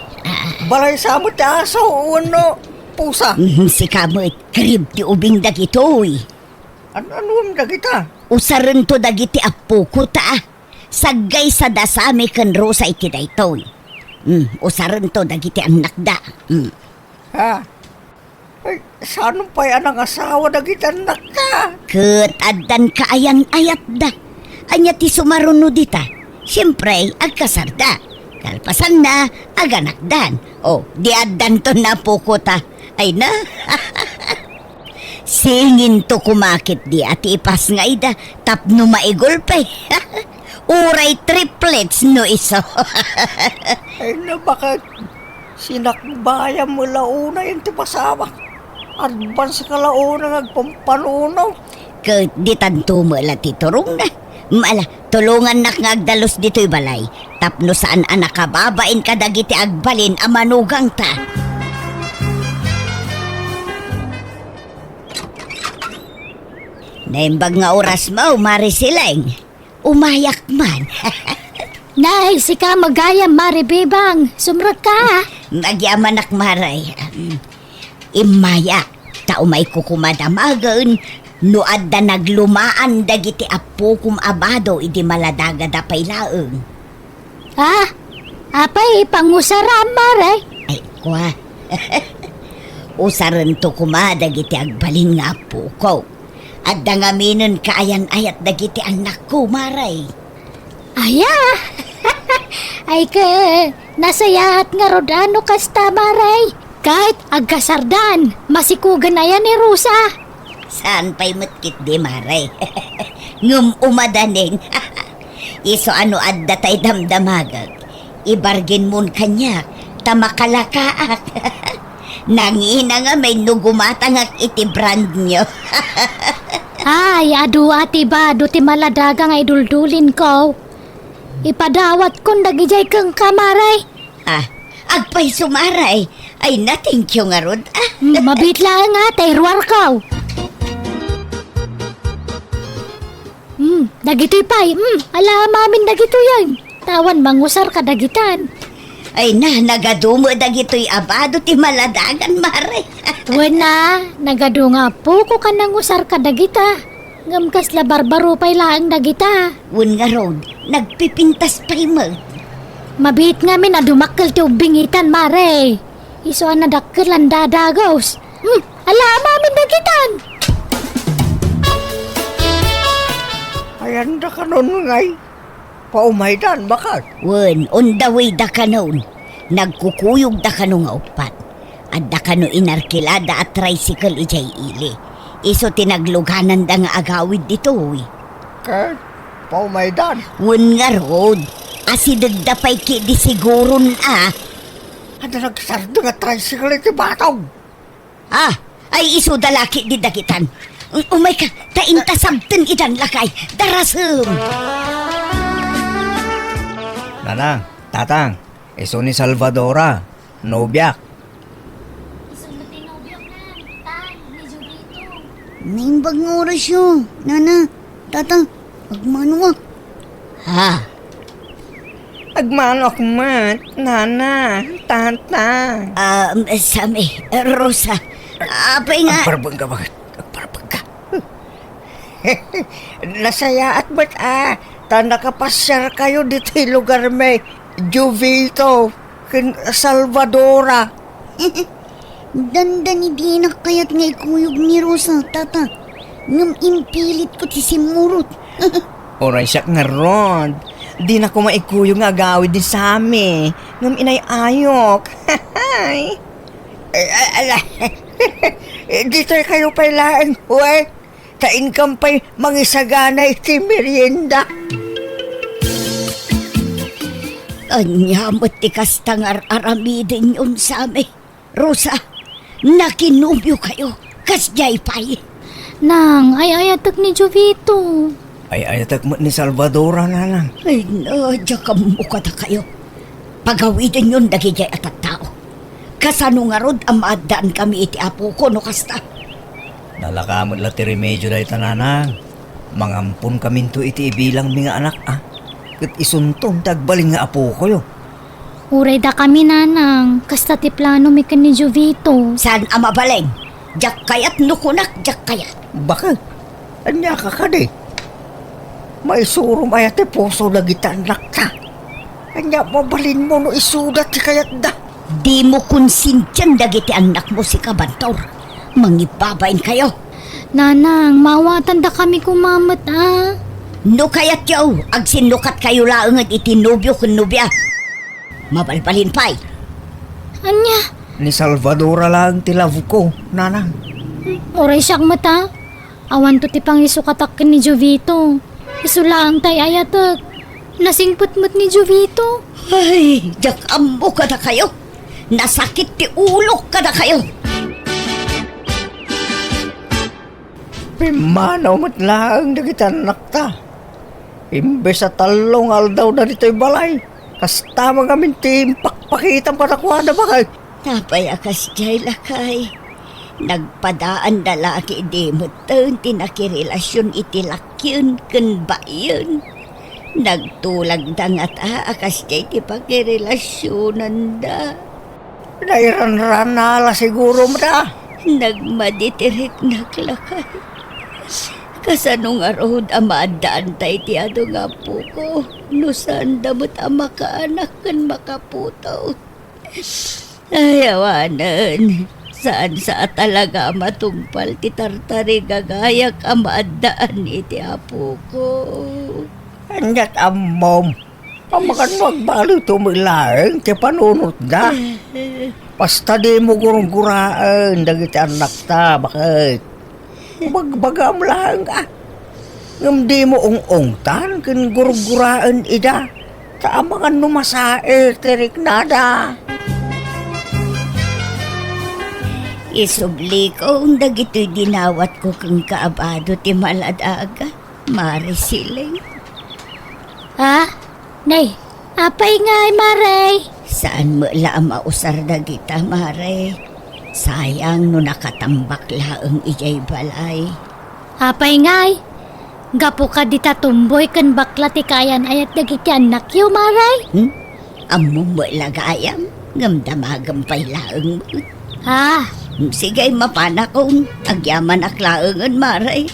Balay sa mo ti aso, uno, pusa. Si kamoy, krib ti ubing dagitoy. Ano ang dagita? Usaran to dagiti apo ko ta. Sagay sa dasami kan Rosa iti daytoy. Usaran to dagiti anak da. Ha? Ay, saan pa yan ang asawa dagiti anak ka? Ket addan kaayan ayat da. Anya ti sumaruno dita. Siyempre, agkasarda. Kalpasan na, aganakdan. O, diadan to na pukota. Ay na. Singin to kumakit di at ipas nga ida. Tapno maigulpe. Uray triplets no iso. Ay na bakit sinakbayan mo launa yung tipasawak. Advance ka launa nagpampanunaw. Kat di tanto mo la titurong na. Mala, tulungan nak ngagdalos dito'y balay. Tapno saan anak kababain ka dagiti agbalin amanugang ta. Naimbag nga oras mo, Marisileng. Umayak man. Nay, sika magayam, Mari Bebang. Sumrag ka. Nagyaman ak maray. Imaya, tao may kukumadamagan. Nuad da naglumaan dagiti apo kum abado idi maladaga da paylaeng. Ha? Apay, pangusaram, Mari. Ay, kwa. Usaran to kuma dagiti agbalin nga apo ko. At dangaminon kaayan ayat dagiti anak ko, maray. Aya. Ay ka, nasayahat nga rodano kasta, Maray. Kahit agkasardan, masikugan na yan ni Rusa. Saan pa'y mutkit di, maray? Ngum umadaning. Iso ano adda tay damdamagag. Ibargin mon kanya, tamakalakaak. Nangina nga may nugumatangak iti brand nyo. Ay, adu ati ba, do ti maladaga nga iduldulin ko. Ipadawat kong dagijay kang kamaray. Agpay sumaray. Ay nating kyo nga rod. Mabit lang nga, terwar ko. Dagito'y pay. Ala, mamin dagito yan. Tawan mangusar ka dagitan. Ay nagadumo dagito'y abado ti maladagan, maray. Wala, nagado nga po ko ka nangusar ka dagita. Ngamkas la barbaro pay laang dagita. Wun nga rod, nagpipintas pa'y mo. Mabit nga min na dumakkel ti ubingitan, mare. Iso ang nadakkel ang dadagos. Ala, mamin dagitan. Ayan da ka nun ngay. Paumaidan, bakit? Wun, on the way da ka noon. Nagkukuyog da ka nung upat. At da ka no inarkilada at tricycle ijay ili. Iso tinagluganan da nga agawid dito, Kaya, paumaidan. Wun nga road. Asidag da pa'y ki di siguron Ada nagsardo nga tricycle iti bataw. Ay iso dalaki di dagitan. Umay ka, tainta sabten idan lakay. Darasem. Nanang, tatang, iso ni Salvadora, nobyak. Naimbag nga oras yun. Nana, tata, agmano Agmanok man, nana, tata. Sami, Rosa. Apay nga. Agparabang ka bakit? Agparabang ka. Nasaya at ba't nakapasyar kayo dito yung lugar may Juvito, kin Salvadora. Dandan hindi na kaya't ngay kuyog ni Rosa, tata. Ngam impilit ko ti simurot. Oray siya nga ron. Di na ko maikuyo nga agawid din sa amin. Ngam inay ayok. Dito kayo pailaan, huwag. Ka-income pa'y mangisagana iti merienda. Anyamot ti kastangar aramidin yun sa amin. Rosa, nakinubyo kayo. Kasjay pa'y. Nang, ay ayatak ni Jovito. Ay ayatak mo ni Salvadora, nanang. Ay nadya ka mukha na kayo. Pagawidin yun dagijay at tao. Kasano nga rod ang maadaan kami iti apo ko no kasta. Nalakamot la ti remedyo dahi tananang. Mangampun kami to iti ibilang mga anak Kat isuntong tagbaling nga apo ko yo. Uray da kami, nanang. Kasta ti plano mi kan ni Jovito. Saan ang mabaleng? Jak kayat nukunak, jak kayat. Bakit? Anya ka ka di? May surum ayate puso na gitanak ka. Anya mabalin mo no isudat ti kayat da. Di mo konsintyan dagiti anak mo si Kabantor. Mangibabain kayo. Nanang, mawatan da kami kumamat, No kayat yaw, ag sinukat kayo laang at itinubyo kun nubya. Mabalbalin pa'y. Anya, Ni Salvadora lang tilav ko, nanang. oray siyak mata. Awan to ti pang isukatakin ni Jovito. Isulaang tay ayatag. Nasingputmut ni Jovito. Ay, jak ambo ka na kayo. Nasakit ti ulo ka na kayo. Pimanaw mo't lang dagiti anak ta. Imbes sa talong aldaw na dito'y balay. Kasta mga mintim pakpakitan pa na kuha na bakay. Napayakas jay lakay. Nagpadaan na laki di mo taon tinakirelasyon itilakyon kun ba yun. Nagtulag da nga ta akas jay ti pakirelasyonan da. Nairan-ran na ala siguro mo da. Nagmaditirik naglakay. Kasanong arod amadaan tayo ti ado nga po ko. Nusan damot ang makaanak kan makaputaw. Ayawanan. Saan sa talaga matumpal ti tartari gagayak amadaan iti apo ko. Anyat amom. Pamakan magbalo tumilaeng ti panunot da. Basta di mo gurung-guraan dagiti anak ta bakit. Magbagam lang ka. Ngam di mo ung-ungtan kin gurung-guraan ida. Taamangan numasae tirik nada. Isubli ko ang dagito'y dinawat ko kang kaabado ti maladaga. Mari siling. Ha? Nay, apay nga ay maray. Saan mo lang mausar dagita, Mare? Sayang no nakatambak laang ijay balay. Apay ngay. Gapo ka dita tumboy kan bakla ti kayan ayat dagiti anak yo maray. Amo mo lagayam, ngamdamagam pa'y laang mo. Ha? Sige, mapana kong agyaman aklaangan, Mare.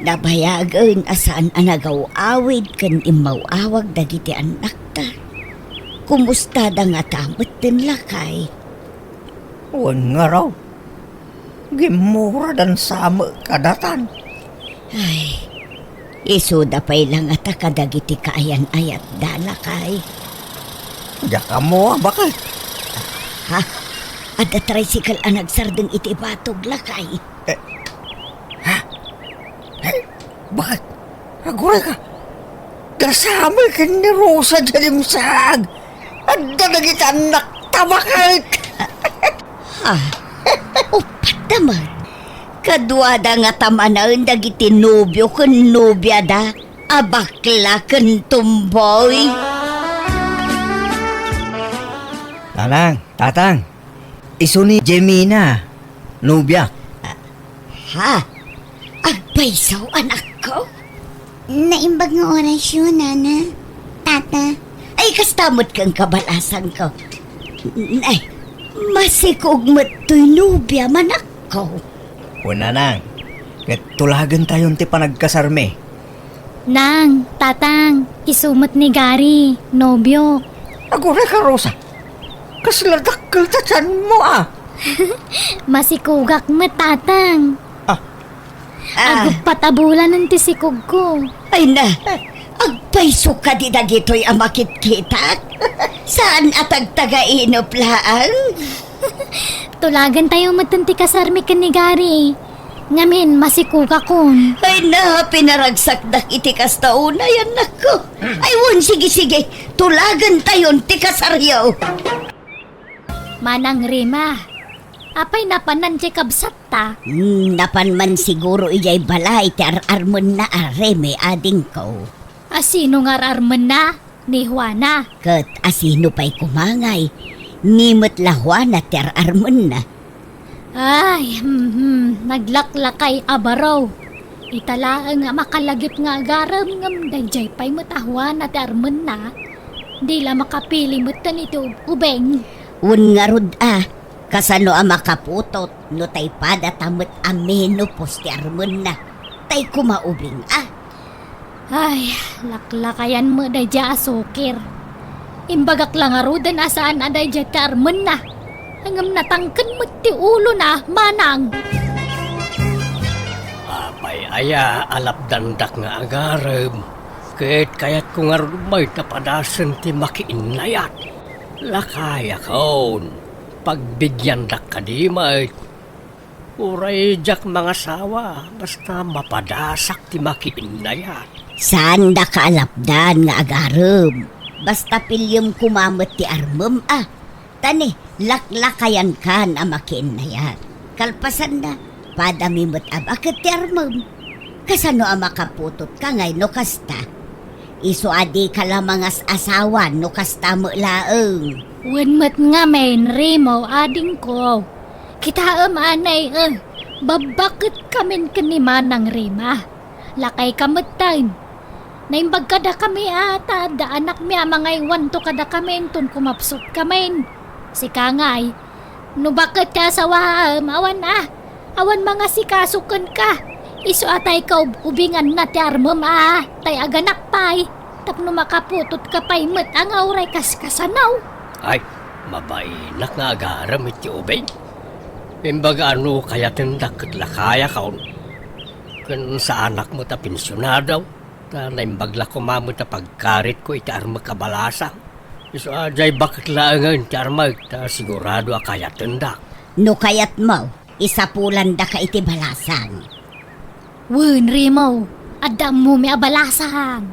Nabayagan asaan anagaw awid kan imaw-awag dagiti anak ta. Kumusta da nga tamot din lakay? Huwag nga raw. Gimura dan sama kadatan. Ay, isuda pa'y lang at kadagiti kaayan ayat dalakay. Diya ka mo bakit? Ha? Ada tricycle ang nagsardeng iti batog lakay. Bakit? Aguray ka. Kasama ka ni Rosa Jalimsag. At dadagit anak tabakit. Ha? Upat naman. Kadwada nga tamanaan dagiti nobyo kun nobya da. Abakla kun tumboy. Nanang, tatang. Iso ni Jemina. Nubya. Ha? Agpaisaw anak ko? Naimbag nga oras yun, Nana. Tata. Ay, kastamot kang kabalasan ko. Ay, masikog mo't to'y nubya manak ko. Una nang. Tulagan tayon ti panagkasarme. Nang, tatang, isumot ni Gary, nobyo. Aguray ka, Rosa. Kasladakkel tatsan mo ah. Masikugak mo, tatang. Agpatabulan ng tisikog ko. Ay na, agpaiso ka di dagito'y amakit-kitak? Saan atag taga-inop laang? Tulagan tayo matanti kasarmi ka ni Gary. Ngamin, masikuga kon. Ay na, pinaragsak dak iti kastauna yan nako. Ay won, sige, tulagan tayon ti kasaryaw. Manang Rima. Apay napanan di kabsat ta. Napan man siguro ijay balay ti ararmon na areme ading ko. Asino nga ararman na? Ni Juana. Kat asino pa'y kumangay. Nimot la Juana ti ararmon na. Ay, naglaklakay abaraw. Italaan nga makalagip nga garam ngam dayjay pa'y matahwan at arman na. Di la makapili mo ito ubeng. Un nga rod kasano ang makaputot no tay pada tamot ameno posti armon na. Tay kumaubing Ay, laklakayan mo dayja asukir. Imbagak lang arudan asaan aday dyan karmen na. Hangam natangkan mo ti ulo na, manang. Apay aya alap dandak nga agarem. Ket kayat ko nga rumay napadasan ti makiinlayat. Lakaya kaon. Pagbigyan dak kadimay. Uray jak mga sawa. Basta mapadasak ti makiinlayat. Saan da kaalapdan nga agarem? Basta pilyem kumamot ti armem Tani, laklakayan kan amakin na yan. Kalpasan na, padamimot bakit ti armem. Kasano makaputot ka ngay no kasta? Iso adi ka lamangas asawan no kasta mo laeng. Wenmet nga main rimo ading ko. Kita anay babakit kamin kani manang rima. Lakay kametan. Naimbag kada kami ata, da anak mi mga iwan to kada kami, tun kumapsot kami. Si Kangay, no bakit ka sawam, awan awan mga sikasukan ka. Iso atay ka ubingan na ti armam tay aganak pay. Tapno makaputot ka pay met ang auray kaskasanaw. Ay, mabainak nga agaram iti ubing. Imbaga ano kaya tindak lakaya kaon. Kun sa anak mo ta pensyonadaw. Ta naimbagla ko mamot na pagkarit ko iti arma kabalasa. Iso ajay bakit laangan iti arma ta sigurado kaya tindak. No kayat mo, isapulan da ka iti balasan. Wen rimo, adam mo mi abalasan.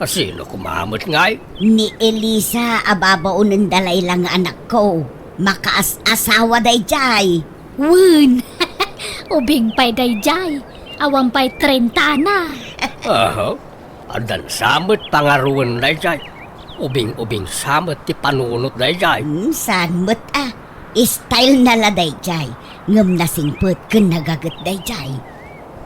Sino kumamot ngay? Ni Elisa ababaon ng dalay lang anak ko. Makaas-asawa day jay. Wen, ubing pay dayjay. Awang pa'y 30 na. Adan samot pangaruan na jay. Ubing-ubing samot ti panunot na jay. Saan mo't style na la day jay. Ngam nasingput kun nagagat day jay.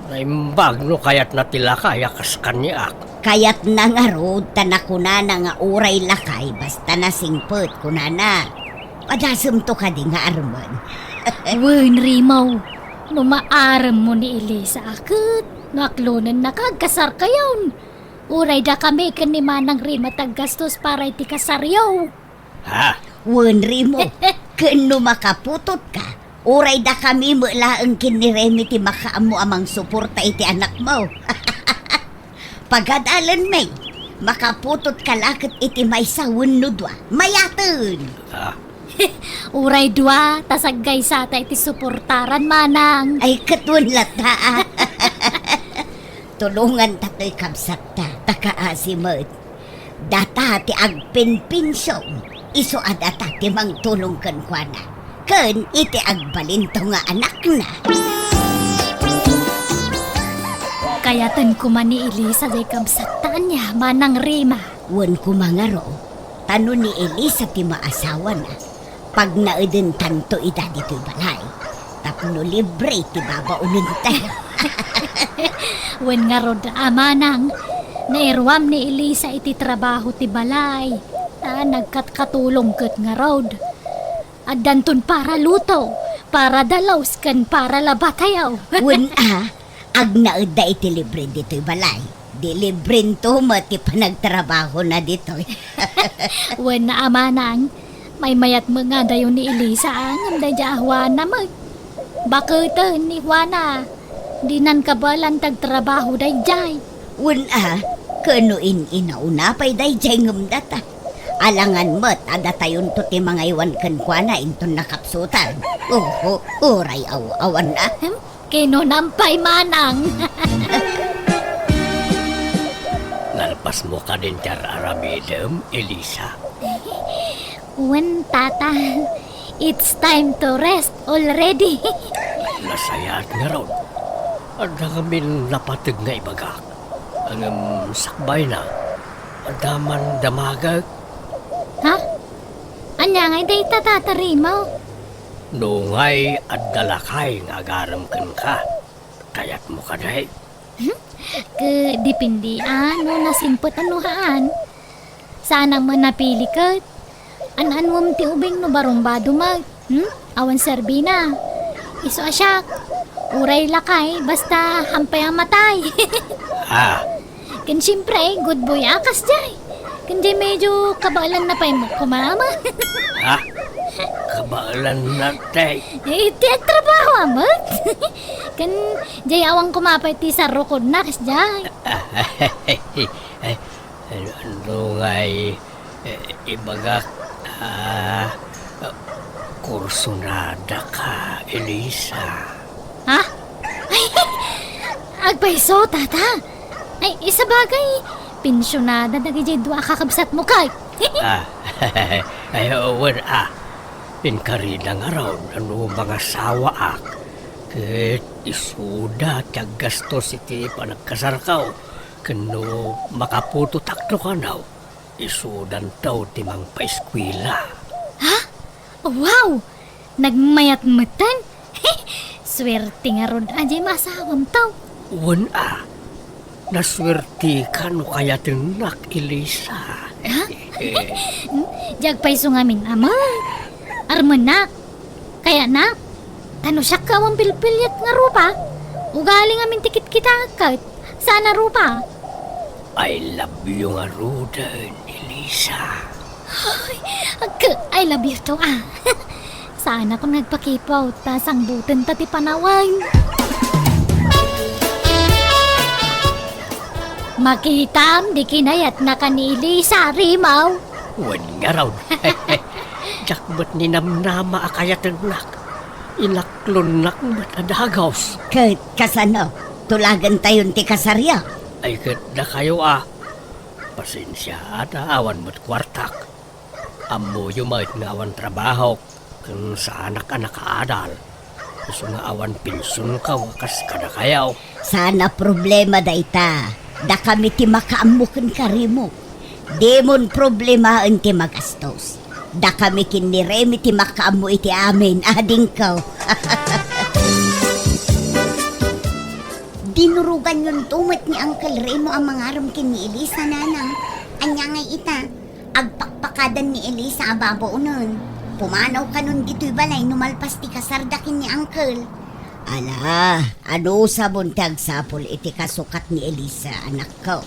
Naimbag no kayat na tila kaya kas kanyak. Kayat na nga road tanakuna na nga uray lakay basta nasingput kunana. Padasam to ka di nga armon. Wen rimaw. No maaram mo ni Elisa akit. Naklonan nakagkasar kayon. Uray da kami ni manang rima taggastos para iti kasaryaw. Wen rimo, kano makaputot ka. Uray da kami mo laang kiniremi ti makaamu amang suporta iti anak mo. Pagadalan may, makaputot ka lakit iti may sawunudwa. Mayatan! Uray dua, tasaggay sa ta iti suportaran manang. Ay katun lata. Tulungan tato'y kabsat ta, takaasimot. Data ti agpinpinsong, iso adata ti mang tulong kan kwa na. Kan iti agbalinto nga anak na. Kayatan ko man ni Elisa day kabsatan niya manang rima. Wan ko mangaro, tano ni Elisa ti maasawa na. Pag naudin tanto ida dito'y balay, tapno libre ti babaunin tayo. Wen nga rod manang, nairwam ni Elisa iti trabaho ti balay. Nagkatkatulong ket nga rod. At danton para luto, para dalaws kan para labatayaw. Wen agnaud da iti libre dito'y balay. Di librin to mati panagtrabaho na dito'y. Wen na manang, may mayat mga dayon ni Elisa ang dadya Juana mag. Bakit ni Juana, di nan kabalan tagtrabaho dayjay. Wen kano inauna pa'y dayjay ngam data. Alangan mo't adatayon to ti mga iwan kan kwa na inton nakapsutan. Uray awan na. Kino nampay manang. Nalpas mo ka din tar aramidem, Elisa. Wen tata, it's time to rest already. Nasayat nga raw. Ada kami napatag nga ibagak. Ang sakbay na. Adaman damagag. Ha? Anya ngay day tatatarimaw? Nungay at dalakay nga agaram ka. Kayat mo ka dahi. Dipindi no nasimpot anuhaan. Sanang manapili ka. An mo ti ubing no barumbado mag. Awan serbina. Iso asyak. Uray lakay basta hampay ang matay. Ken siyempre good boy akas jay. Kundi medyo kabalan na pa yung kumama. Ha? Kabalan natin. Iti ang trabaho, amat. Kan, jay awang kumapay ti sa rukod na, kas jay. Ano nga'y ibagak kursunada ka, Elisa. Ha? Ay, agpaiso, tata. Ay, isa bagay. Pensyonada na gajay dua kakabsat mo kay. Ay, Pinkarida nga raw, ano mga sawa ak. Ket isuda tiag gastos iti panagkasarkaw. Kano makaputo taklo ka naw. Isudan taw timang paeskwela. Ha? Wow! Nagmayat-matan? Swerte nga ron ajay masawam taw. Wan naswerte ka no kaya tinak, Elisa. Ha? Jagpaiso ngamin, ama. Armanak. Kaya na, tano siya ka ang pilpilyat nga rupa. Ugaling amin tikit kita kat. Sana rupa. I love you nga rudan, Elisa. I love you to Sana kung nagpakipaw, tasang butan tati panawang. Makitam di kinayat na kanili sa rimaw. Wan nga raw. Jakbat ni namnama akayat nak. Inaklon nak matadagaws. Kasano? Tulagan tayon ti kasarya. Ay na kayo Pasensya at awan mo't kwartak. Amo yumait nga awan trabaho kung sa anak-anak kaadal. Gusto nga awan pinsyon ka wakas kada kayaw. Sana problema da ita. Da kami ti makaamukan karimo. Demon problema ang ti magastos. Da kami kiniremi ti makaamu iti amin. Ading ka. Dinurugan yun tumat ni Uncle Remo ang mga aram kin ni Elisa, nanang. Anya ngay ita, agpakpakadan ni Elisa ababo unon. Pumanaw ka nun dito'y balay, numalpas ti kasardakin ni Uncle. Ala, ano sa buntag sapol iti kasukat ni Elisa, anak ko.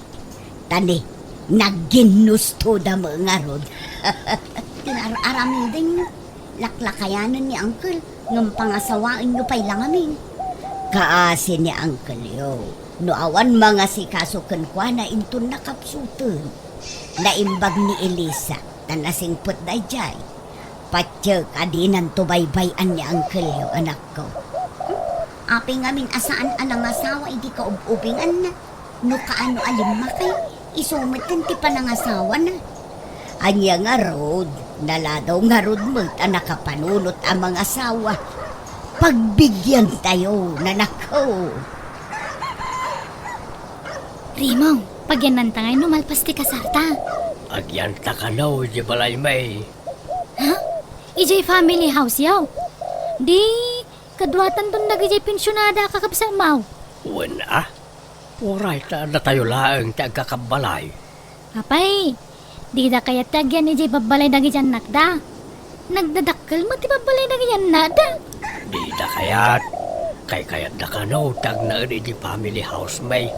Tani, nagginusto da mga rod. Tinararami din nyo. Laklakayanan ni Uncle, ng pangasawaan nyo pa'y lang amin. Kaasi ni Uncle yo. Noawan mga si kasukan kwa na intun nakapsutun. Naimbag ni Elisa, tanasing put na jay. Patyag adinan tubaybayan ni Uncle yo, anak ko. Aping amin asaan anang asawa, hindi ka ubingan na. No kaano alimma kay, isumatan ti panangasawa na. Anya nga rod, naladaw nga rod mo, nakapanunot ang mga asawa. Pagbigyan tayo, nanak ko. Rimo, pagyanan tangay numalpas ti kasarta. Agyanta ka naw, di balay may. Ha? Ijay family house yaw. Di, kadwatan dun nagijay pensyonada kakabsa maw. Wan Uray na tayo laang ti agkakabalay. Apay, di da kaya tagyan ijay babalay dagijay nakda. Nagdadakkel mo ti babalay dagijay nada. Di da kayat. Kayat da ka naw, tag na di family house may.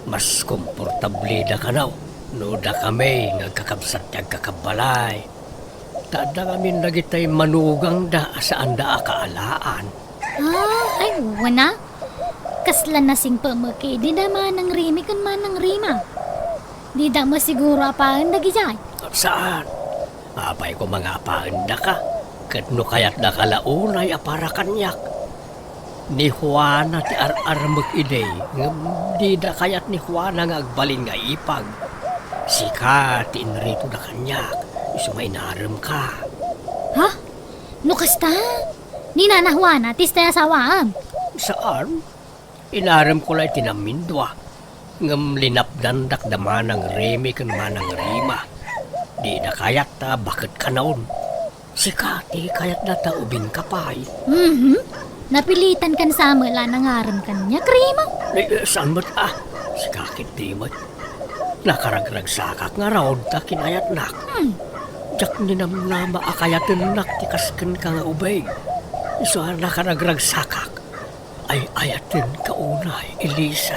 Mas komportable da ka naw. No da kami, nagkakabsat ti agkakabalay. Tada kami nagitay manugang da saan da akaalaan. Ay, wana. Kaslan na sing pamaki, di da manang rimi kan manang rima. Di da masiguro apaan dagijay. Saan? Apay ko mga apaan da ka. Kat no kayat da kalaunay apara kanyak. Ni Juana ti ar-armag iday. Di da kayat ni Juana nga agbalin nga ipag. Sika ti inrito da kanyak. Sumay naram ka. Ha? No kasta? Ni nanahwana, tista asawaam. Saan? Inaram ko lang tinamindwa. Ngam linapdan dak da manang remi kan manang rima. Di da kayat ta bakit ka naon. Sika ti kayat na ta ubing kapay. Napilitan kan sama la nangaram kanya, krima. Saan mo't Sikakit di mo't. Nakaragrag sakak nga raw ta kinayat nak. Jak ninamnama akayatan nak tikaskan ka nga ubay. So nakaragrag sakak. Ay ayatin ka unay, Elisa.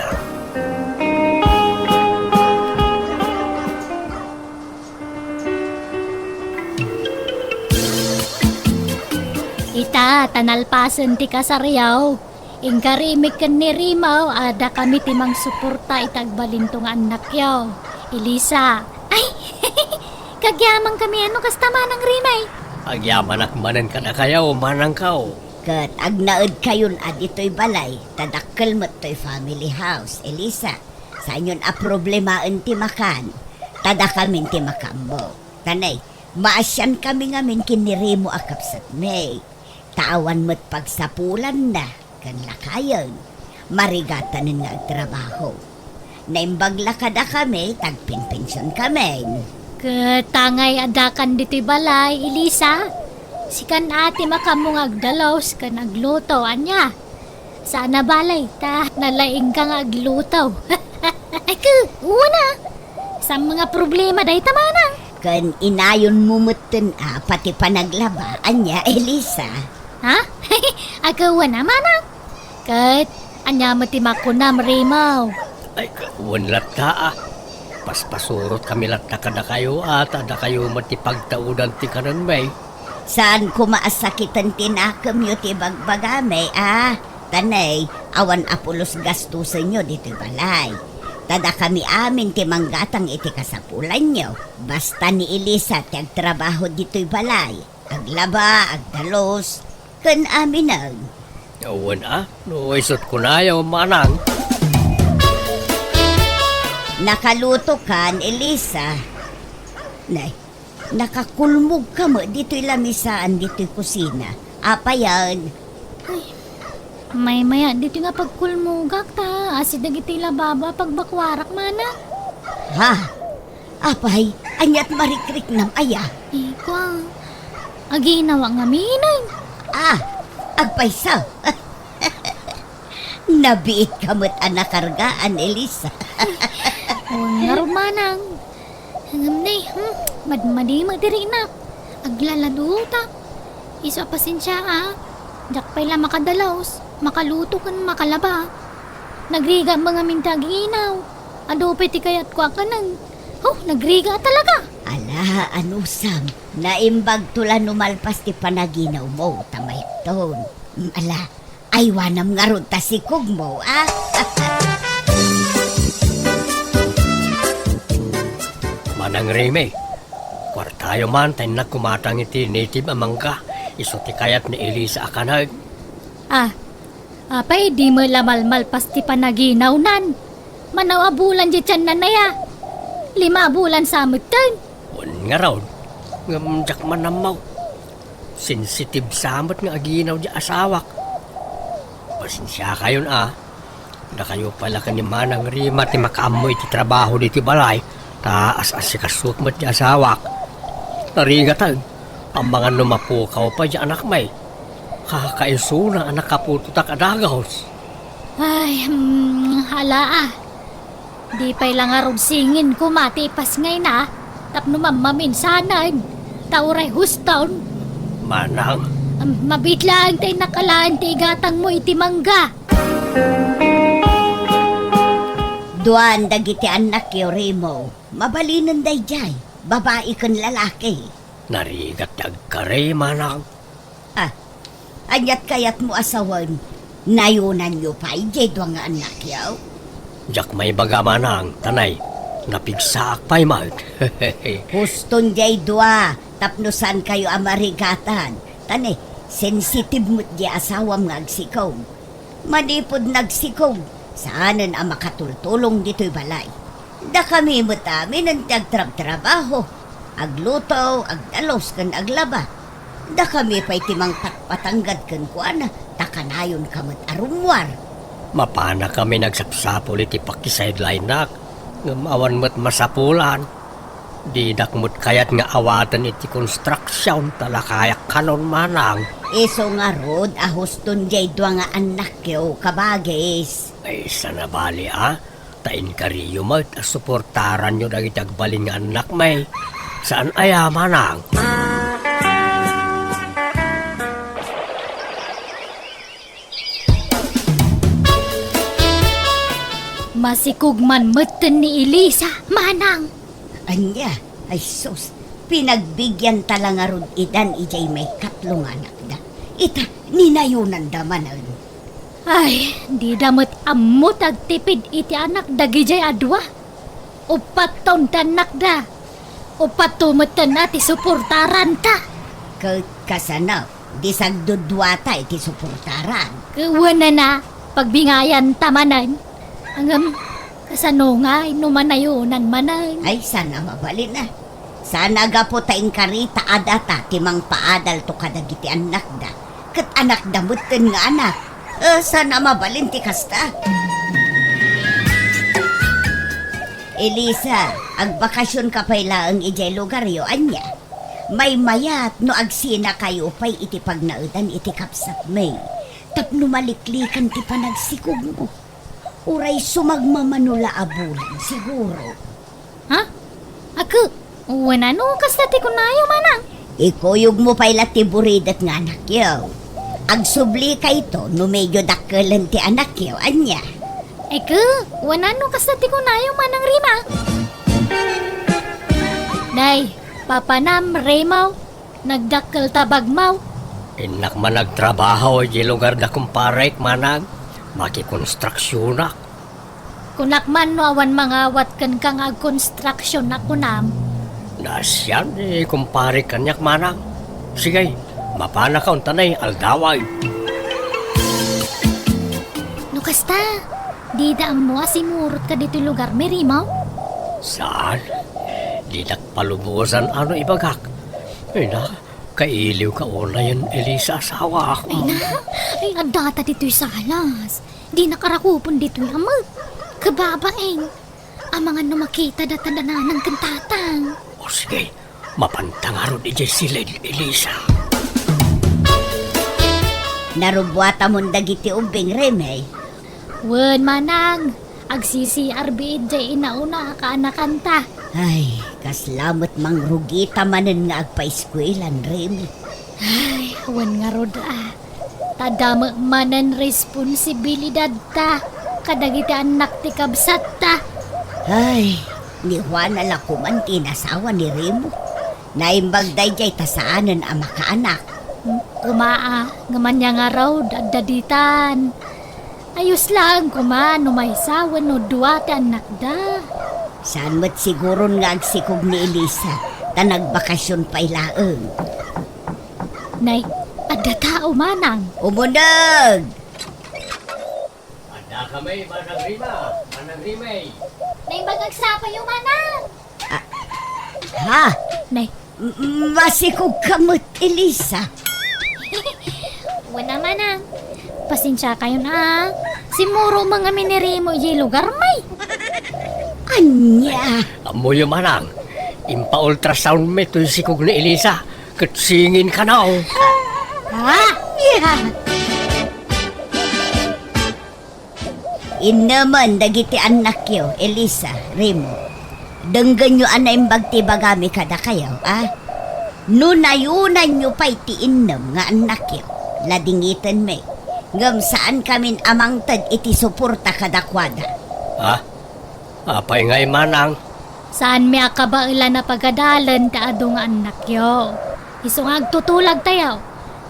Ita, tanalpasan ti kasaryaw. Ingkarimik kan ni Rimaw, ada kami timang suporta itagbalintong anak yaw. Elisa. Ay, kagyamang kami ano kasta manang Rimay. Agyaman akmanan ka na kayaw, manang kao. Kat agnaod kayon dito'y balay, tadakkel mo't to'y family house, Elisa. Sa inyon problemaan ti makan, tada kamin ti makambo. Tanay, maasyan kami ngamin kinirimo akapsat may. Tawan mo't pagsapulan na, kan lakayon. Marigatan nga agtrabaho. Naimbag lakada kami, tagpinpensyon kami. Katangay adakan dito'y balay, Elisa. Sikan ati makamong agdalaws ka nagluto, anya. Sana balay, ta nalaing ka nga agluto. Ay ka, una. Sa mga problema day tamanang. Kan inayon mumutin pati panaglaba, anya, Elisa. Ha? Agawa naman ang. Kat, anya matimakunam, Rimaw. Ay, kawan lata Paspasurot kami lata ka na kayo at ada kayo matipagtaudan ti kanan may. Saan ko maasakitan tinakam yu ti bagbagame, Tanay, awan apulos gastusan nyo dito balay. Tada kami amin ti manggatang iti kasapulan nyo. Basta ni Elisa ti agtrabaho dito'y balay. Aglaba, agdalos, kan amin ang. Awan no isot ko na yaw manang. Nakaluto kan, Elisa. Nay, nakakulmog ka mo dito'y lamisaan, dito'y kusina. Apa yan? May maya dito nga pagkulmugak ta. Asid dagiti lababa pagbakwarak mana. Ha? Apay, anyat marikrik nam aya. Ikaw, aginawa nga minay. Agpaysaw. Nabiit ka mo't anakargaan, Elisa. Narumanang. Hangam na madmadimag diri na. Aglaladuta. Iso pasensya Jak pala makadalaws. Makaluto kan makalaba. Nagriga mga mintaginaw. Adope ti kayat kwa kanan. Nagriga talaga. Ala, anusam. Naimbag tulan numalpas ti panaginaw mo, tamayton. Ala, aywanam nga ron tasikog mo, Manang Rime, kwartayo man tayo na kumatang iti native amang ka. Iso ti kayat ni Elisa akanag. Apay di mo lamalmal pasti panaginaw nan. Manaw abulan di tiyan na naya. 5 bulan sa amagtan. Nga raw, ngamjak manamaw. Sensitive samot nga aginaw di asawak. Pasensya kayon na kayo pala ka ni Manang Rima ti makaamoy ti trabaho di ti balay. Taas si kasukmat di asawak. Naringatag, ang mga lumapukaw pa di anak may. Kakaiso na anak kapututak adagaws. Ay, hala Di pa'y lang arog singin ko matipas ngay na. Tapno mamaminsanan. Tauray huston. Manang. Mabitlaan tayo nakalaan tayo gatang mo iti mangga. Duan dagiti anak yo, Remo. Mabalinan day jay. Babae kan lalaki. Narigat agkare, manang. Anyat kayat mo asawan. Nayunan yo pa ijay duwang nga anak yaw. Jak may baga manang, tanay. Napigsaak pa'y mag. Huston jay dua. Tapnusan kayo amarigatan. Tane, sensitive mo't di asawam nga agsikaw. Manipod nagsikog. Saanan ang makatultulong dito'y balay. Da kami mo't amin ang tagtrab-trabaho. Agluto, agdalos kan aglaba. Da kami pa'y timang patpatanggad kan kuana. Takanayon kamot arumwar. Mapana kami nagsapsapol iti pakisideline nak. Ngamawan mo't masapulan. Didak mo't kayat nga awatan iti construction talakayak kanon manang. Iso nga rod, ahuston jay dwa nga anak yo kabagis. Ay sana bali tain kariyo mo't asuportaran nyo dagiti agbaling nga anak may. Saan aya manang? Masikugman meten ni Elisa, manang. Anya, ay sus, pinagbigyan talang arod idan ijay may 3 anak da. ita ninayunan damanan. Ay, di damot amot agtipid iti anak dagijay adwa. Upat taon tanak da. Upat tumatan na ti suportaran ta. Kasana, di sagdudwata iti suportaran. Kawana na, pagbingayan tamanan. Hanggang kasano nga, inumanayunan manan. Ay, sana mabalin na. Sana gapo taing karita adata timang paadal to kadagiti anak da. Kat anak damutin nga anak. Sana mabalin ti kasta. Elisa, agbakasyon ka pala ang ijay lugar yo, anya. May mayat no agsina kayo pa'y iti pagnaudan iti kapsat may. Tapno maliklikan ti panagsikog mo. Uray sumagmamanula abulan, siguro. Ha? Ako? Wala no, kastati ko na yung manang. Ikuyog mo pa'y latiburidat nga anak yo. Agsubli ka ito no medyo dakkelan ti anak yo, anya. Eko, wala no, kastati ko na yung manang rima. Day, papanam, remaw, nagdakkel tabagmaw. Inak man nagtrabaho di lugar da kumparet manang. Makikonstruksyonak. Kunakman no awan mangawat kan kang agkonstruksyon na kunam. Nasyan kumpare kanyak manang. Sige, mapana ka untanay aldaway. No kasta, di daang mo asimurot ka dito lugar, Merimaw? Saan? Di nakpalubusan ano ibagak. Ay na, kailiw ka una yan Elisa asawa ako. Ay ang data dito'y salas. Di nakarakupon dito'y amag. Kababaeng. Ang mga numakita datadana ng kantatang. O sige, mapantangaro di sila Elisa. Narubwata mong dagiti ubing, Remay. Wen manang. Agsisi-arbid jay inauna ka anakanta. Ay, kaslamot mang rugita manen nga agpa-eskwelan, Remy. Ay, wen nga roda. Tadama manan responsibilidad ta. Kadagiti anak ti kabsat ta. Ay, ni Juan alakuman tinasawa ni Remo. Naimbag dayjay tasaanan ang makaanak. Kumaa, ngaman niya nga raw, dadaditan. Ayos lang, kuma, no may sawa, no duwate anak da. Saan mo't siguro nga agsikog ni Elisa, ta nagbakasyon pa ilaang. Nay, adda tao manang. Umunag! Ada kami, Manang Rima, Manang Rimay. Nay, magagsapa yung manang. Ha? Nay, Masikog ka mo't, Elisa. wala manang. Pasensya kayo na. Simuro mga minirimo yung lugar may. Anya? Amo yung manang, impa-ultrasound me to yung sikog ni Elisa. Katsingin ka na oh. Ha? Yeah. Inaman dagiti anak yo, Elisa, Remo. Denggan nyo anay bagti-bagami kada kayo, ah? Nunayunan nyo pa'y tiinnam nga anak yo. Ladingitan me. Ngam saan kamin amang tad iti suporta kadakwada. Ha? Apay ngay manang. Saan mi akabaila na pagadalan taado nga anak yo. Isong agtutulag tayo.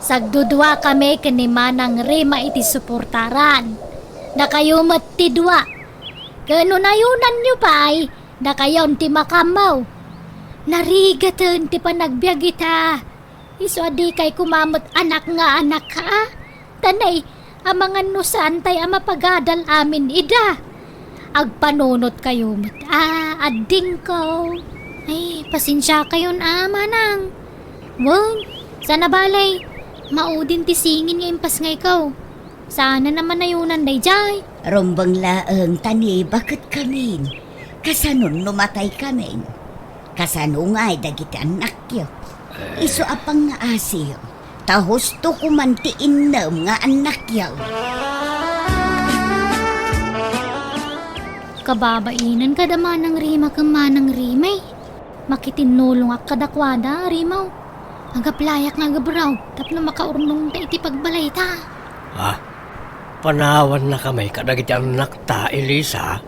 Sagdudwa kami kanimanang rima iti suportaran. Na kayo matidwa. Kanunayunan nyo pa'y na kayo ti makamaw. Narigatan ti panagbiag ita. Iso adi kay kumamot anak nga anak ka. Tanay, amangan no santay ama pagadal amin ida. Agpanunot kayo mat adding ko. Ay, pasensya kayo na manang. Wow, sana balay. Maudin ti singin nga impas nga ikaw. Sana naman nayunan day jay. Rombang laang tani, bakit kamin? Kasanon numatay kamin? Kasano nga'y dagiti anak yo? Iso apang nga asiyo. Tahos to kumantiin na nga anak yo. Kababainan ka da manang rima kang manang rimay. Makitinulong ak kadakwada, rimaw. Agaplayak nga gabraw, tapno makaurnong ta iti pagbalay ta. Ha? Panawan na kami kadagiti anak ta, Elisa.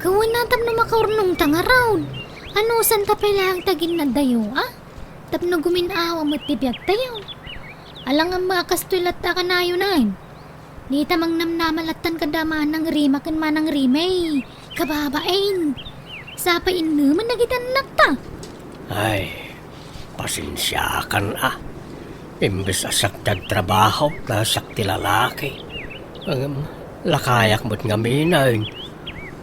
Kawan na tapno makaurnong ta nga raw. Ano san ta pala ang tagin na dayo, ah? Tapno guminawa mo tibiyag tayo. Alang ang mga kastulat ta kanayo nain. Di tamang namnamalatan kadamaan ng rima kan manang rimay. Kababain. Sapain naman nagitanak ta. Ay, pasensya kan Imbes asak trabaho na asak ti lalaki. Lakayak mo't ngaminayin.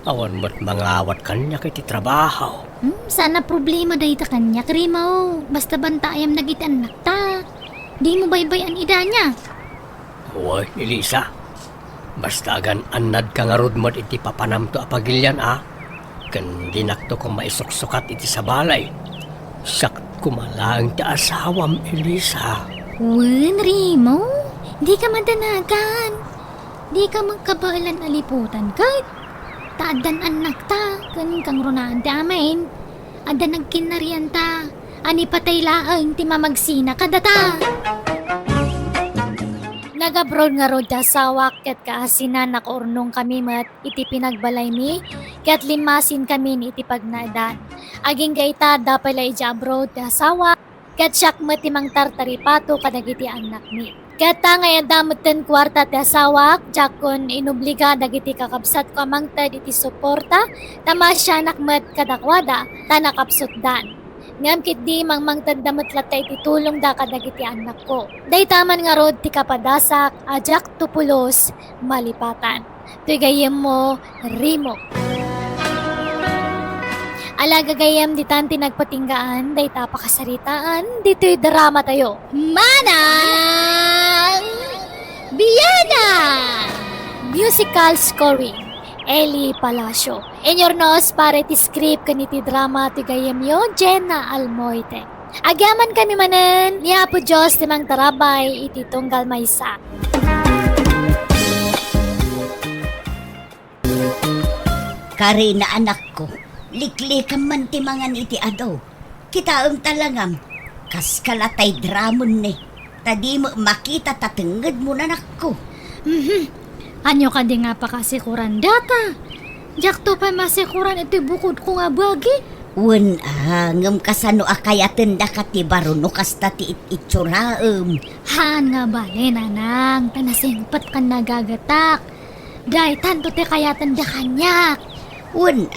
Awan mo't mangawat kanya kay ti trabaho. Sana problema dahi ta kanya krimaw. Basta bantayam nagitanak ta. Di mo baybayan ida niya. Uy, Elisa. Basta agan anad ka nga rod mo't iti papanam to apagilyan Kan dinakto kong maisuksukat iti sa balay. Sak kumalang ti asawam, Elisa. Wen, Rimo, di ka madanagan. Di ka magkabailan aliputan kahit taadan anak ta, kan kang runaan ti amin. Ada nagkinarian ta, ani patay laang ti mamagsina kadata. Nag-abroad nga rod ta sawak ket kaasinan nakaurnong kami mat iti pinagbalay mi ket limasin kami ni iti pagnadan. Aging gaita da pala iti abroad ta sawak ket siyak mat timang tartaripato kadagiti anak mi. Ket ngaya damutten kwarta ti asawak jakon inubliga dagiti kakabsat ko amang tad iti suporta tamasyanak mat kadakwada ta nakapsutdan. Ngam kit di mangmangtad damat latay ti tulong da kadagiti anak ko. Day taman nga rod ti kapadasak ajak tupulos malipatan. Tuy mo Rimo. Alaga gayam di tanti nagpatinggaan day tapakasaritaan dito'y drama tayo. Manang Bianang! Musical scoring Eli Palacio. Enyornos para ti script kaniti drama ti gayam yo Jenna Almoite. Agyaman kami manen ni Apo Diyos timang tarabay iti tunggal maysa. Karina anak ko, liklikam man ti mangan iti adaw. Kitaam talangam, kas kalatay dramon ni. Tadi mo makita tatenged mo nanak ko. Anyo ka di nga pa kasikuran data. Jakto pa masikuran iti bukod ko nga bagi. Wen ngem kasano akayatan da kati baruno kasta ti itsuraem. Han nga bale nanang, tanasingpat kan nagagatak. Day tanto ti kayatan da kanyak. Wen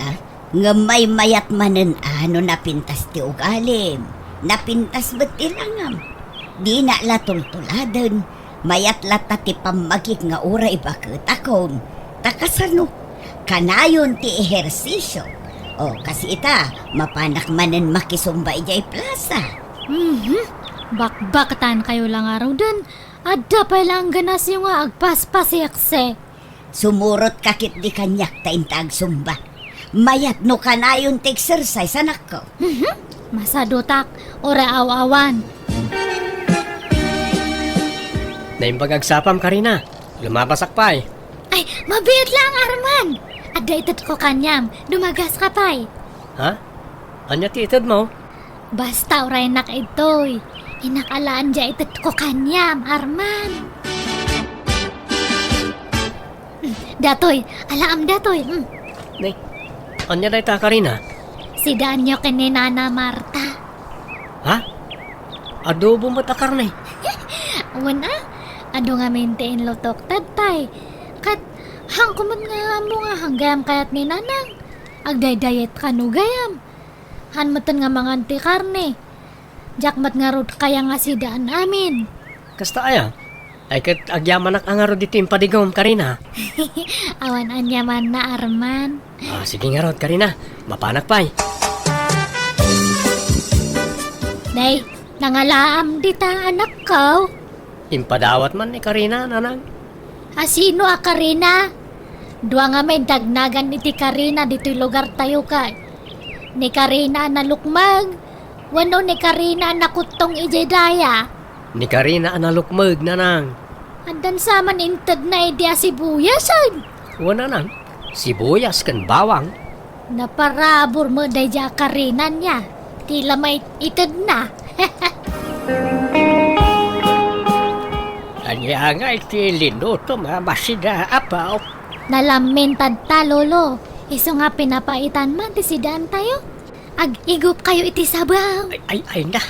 ngem may mayat manen napintas ti ugalim. Napintas bet ilangam. Di na latultuladen. Mayat lata ti pamagik nga uray bakit akon. Takasano, kanayon ti ehersisyo. O kasi ita, mapanak manen makisumba ijay plaza. Bakbakatan kayo lang araw dun. Adda pa lang ganas yung agpas-pasiakse. Sumurot kakit di kanyak ta intag sumba. Mayat no kanayon ti exercise anak ko. Masadutak, ora aw-awan. Naimbagagsapam ka rin Lumabasak pa Ay, mabiyat lang Arman. Adda itad ko kanyam, dumagas ka pa'y. Ha? Anya ti itad mo? Basta oray nak ito'y. Inakalaan dya itad ko kanyam, Arman. Datoy, alaam datoy. Nay, anya day ta ka rin Si Danyo kini Nana Marta. Ha? Adobo mo takar na Una, ado nga maintain lotok tatay. Kat hangkumot nga mo nga hanggayam kayat ni nanang. Agday-diet ka no gayam. Hanmatan nga mga anti karne. Jakmat nga rod kaya nga si daan amin. Kasta aya? Ay kat agyamanak ang aro dito yung padigawam ka rin Awan anyaman na Arman. Sige nga rod ka rin Mapanak pa'y. Day, nangalaam dita anak ko. Impadawat man ni Karina, nanang. Asino a Karina? Dua nga may dagnagan iti Karina dito'y lugar tayo ka. Ni Karina na lukmag. Wano ni Karina na kutong ijedaya. Ni Karina analukmag, nanang. Andan saman intad na idea sibuyasan. Wana nang, sibuyas kan bawang. Naparabor mo day ja Karina niya. Tila may itad na. Anya nga iti linuto masida apaw. Nalamintad ta, lolo. Iso nga pinapaitan man ti sidaan tayo. Ag-igup kayo iti sabaw. Ay na.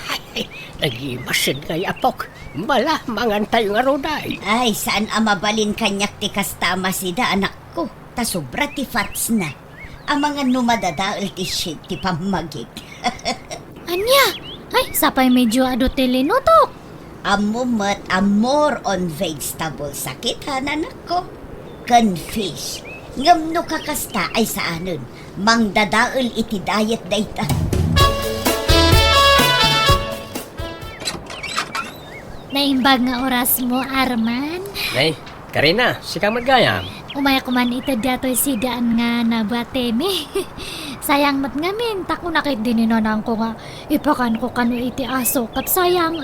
Nagimasin kay apok. Bala, mangan tayo nga roday. Ay, saan mabalin kanyak ti kastama sida anak ko? Ta sobra ti fats na. Ang mga numadadaal ti shit ti pamagik. Anya? Ay, sapay medyo ado tilinutok. Amumat more on vegetable sakit anak ko. Kan fish. Ngam no kakasta ay saanon. Mangdadaal iti diet dayta. Naimbag nga oras mo, Arman. Nay, Karina, sika magayam. Umaya ko man ito dato'y sidaan nga nabateme. Sayang mat ngamin, tako nakit din inanang ko nga. Ipakan ko kano iti aso, kat sayang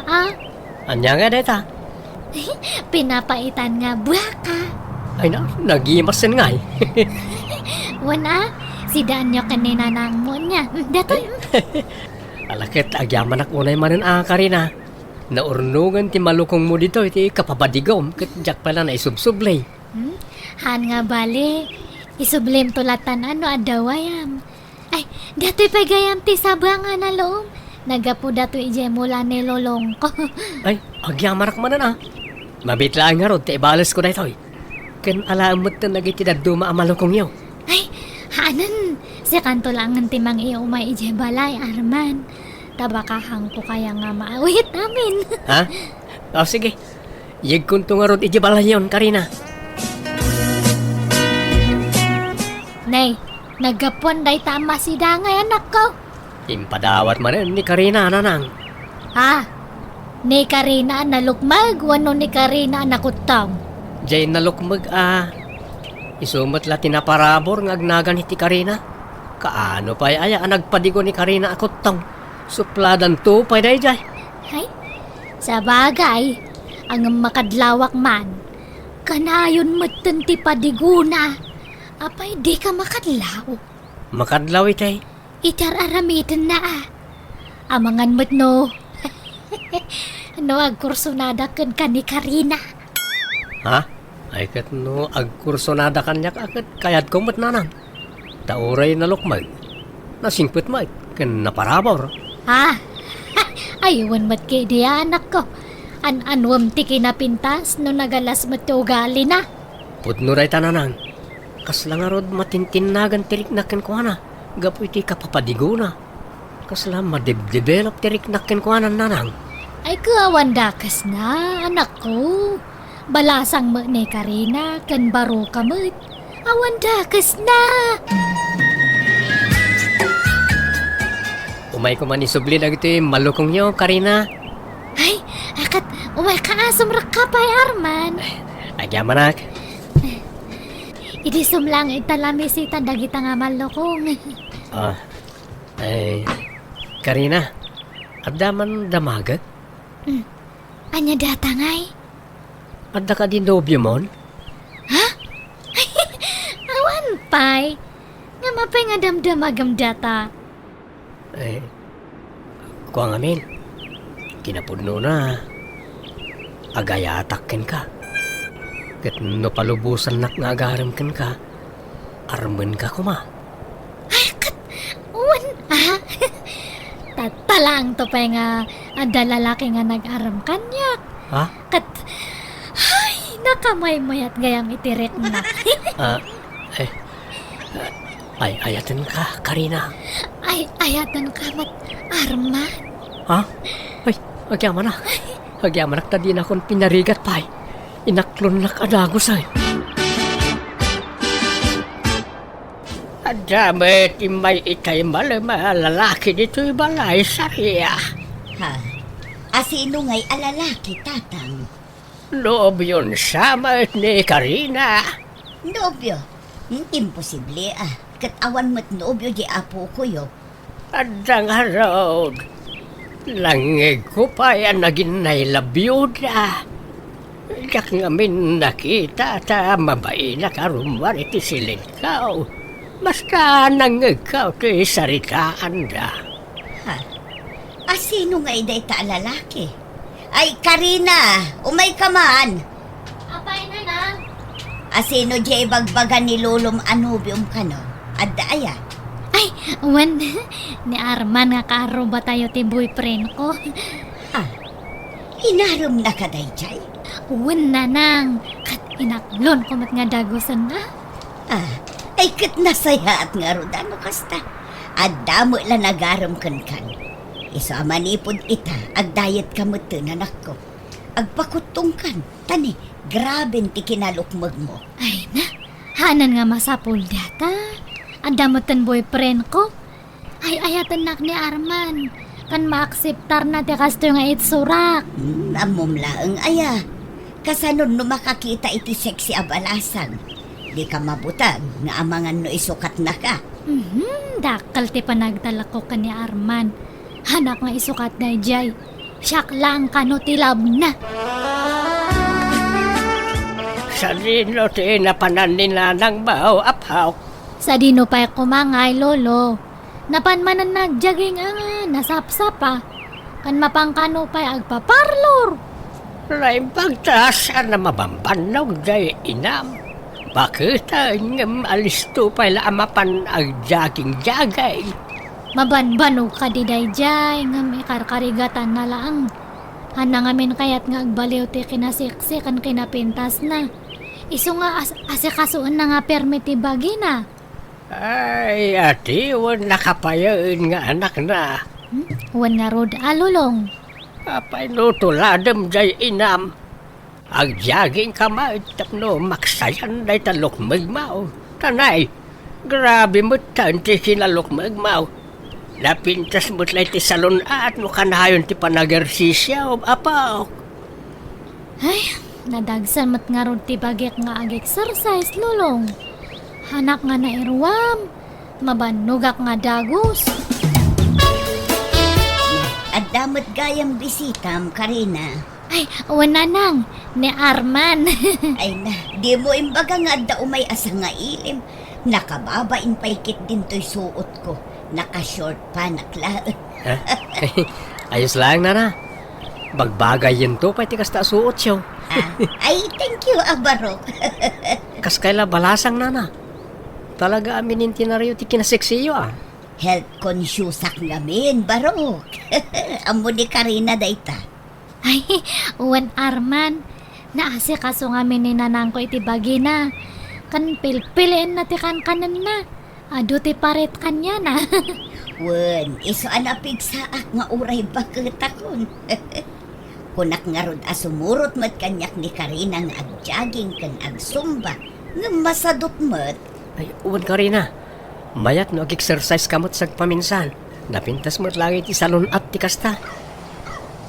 Anya nga deta? Pinapaitan nga buwaka. Ay na, nagimasin nga Wana, sidaan nyo kanina nang mo niya. Dato'y, Alakit, agyaman unay manin Karina. Naurnungan ti malukong mo dito, iti kapabadigom, kat jak pala na isubsublay. Han nga bali, isublim tulatan adawayam. Ay, dato'y pagayam ti sabangan na loom. Nagapu dato'y ije mula ni lolong ko. Ay, agyaman manan Mabitlaan nga rod, ti ibalas ko na ito. Kan alamot na nagitidad duma ang malukong yo. Ay, hanan, si kanto lang ang timang iyo umay ije balay, Arman. Tabakahang ko kaya nga maawit namin. Ha? O sige, yag kunto nga rod, ije balayon, Karina. Nay, nagapon day tama si Dangay anak ko. Impadawat man ni Karina, nanang. Ha? Ni Karina nalukmag, wano ni Karina nakutang. Jay nalukmag isumat la tinaparabor ng agnagan iti Karina. Kaano pa ay nagpadigo ni Karina akot tang. Supladan to pa day jay. Ay, sa bagay, ang makadlawak man, kanayon matanti padiguna. Apay di ka makadlaw. Makadlaw itay. Itar aramitin na Amangan mo't no. No agkursonada kan ni Karina. Ha? Ay kat no agkursonada kanyak akat kayat ko mat nanang. Tauray na lukmag. Nasingpit mat kan naparabor. Ha? Aywan mat kay di anak ko. Anwam ti kinapintas no nagalas mat ugali na. Pudnuray tananang. Kasla nga rod matintinagan tirik nakin ko na. Gapu iti kapapadigo na. Kasla madib-develop tirik nakin ko nanang. Ay kawan dakas na, anak ko. Balasang mo ni Karina, kan baro kamot. Awan dakas na. Umay ko man isubli na ito malukong nyo, Karina. Ay, akat umay kaasam rakapay, Arman. Agyamanak. Idi sumlang italamisitan dagita nga malukong. Karina, addaman damagat? Anya datangay? Adda ka din dobyo mon? Ha? Awan pay. Nga mapay nga damdamagam data. Kuha nga min. Kinapudno na. Agayatakin ka. Kat no palubusan nak nga agaramkan ka. Armen ka kuma. Ay, kat, uwan, Tatalang to pa nga, ada lalaki nga nag-aram kanyak. Ha? Kat, ay, nakamay-mayat gayang itirik na. Ayatan ka, Karina. Ay, ayatan ka mat, Arman. Ha? Ay, agyaman na. Agyaman na tadi na akong pinarigat pa. Inaklon na kadagos ay. Adamit, may ikay lalaki dito balay sariya. Ha? Asino nga'y alalaki, tatang? Loob yun samat ni Karina. Nobyo? Imposible Kat awan mo't nobyo di apo ko yo. Adang harod. Langig ko pa yan naging nailabiyuda. Yak ngamin nakita ta mabay na karumar iti silikaw. Basta nangikaw ti saritaan da. Ha? Asino nga'y day ta lalaki? Ay, Karina! Umay ka man! Apay na na. Asino di bagbagan ni Lulom Anubium ka no? Adda aya? Ay, uwan, ni Arman nga karo ba tayo ti boyfriend ko? Ha? Inaram na ka dayjay? Uwan nanang, kat inaklon ko mat nga dagosan na. Ay kat nasaya at nga rodano kasta. Adamo la nagaram kan. Iso amanipod ita, agdayat ka mo anak ko. Agpakutong kan, tani, grabe ti kinalukmag mo. Ay na, hanan nga masapul data. Andamatan boyfriend ko. Ay ayatan nak ni Arman. Kan maakseptar na ti kasto nga itsurak. Amumlaang aya. Kasanon no makakita iti sexy abalasan. Di ka mabutag nga amangan no isukat na ka. Dakal ti panagdala ko ka ni Arman. Hanak nga isukat na jay. Siyak lang kano ti lab na. Sa dino ti napanan ni nanang bao apaw. Sa dino pa kumangay, lolo. Napanmanan nagjaging nasapsapa. Kan mapangkano pa agpaparlor. Lain pagtasan na mabambanog jay inam. Bakit ang alisto pa ila amapan ang jaging-jagay? Mabanbanog ka di dayjay nga may karkarigatan na lang. Hana nga min kayat nga agbaliw ti kinasiksi kan kinapintas na. Iso nga asikasuan na nga permiti bagi na. Ay, ati, wan nakapayaan nga anak na. Wan nga rod alulong. Apay no tuladam jay inam. Ang jaging kamay tapno maksayan day talok magmaw. Tanay, grabe mo tanti kinalok magmaw. Napintas mo't lay ti salon at no kanayon ti panagersisya o apaw. Ay, nadagsan mat nga rod ti bagik nga ag-exercise lulong. Hanak nga na irwam. Mabanugak nga dagos. At damot gayang bisitam, Karina. Ay, wananang, ni Arman. Ay na, di mo imbaga nga da umay asa nga ilim. Nakababain paikit din to'y suot ko. Naka-short pa, naklaan. Ayos lang na. Bagbagay yun to, pa'y tikas ta suot siyo. Ay, thank you, Abarok. Kas kaila balasang na. Talaga aminin tinaryo ti kinaseksiyo Health conscious ngamin, Barok. Amo ni Karina dayta. Ay, uwan Arman. Naasi kaso nga mininanang ko iti bagi na. Kan pilpiliin na ti kanan na. Ado ti paret kanya na. Wen, iso anapig saak nga uray bakit akon. Kunak nga rod asumurot mat kanyak ni Karina nga agjaging kan agsumba. Nga masadot mat. Ay, uwan Karina. Mayat no ag-exercise kamot sag paminsan. Napintas mo't lagi ti salon at ti kasta.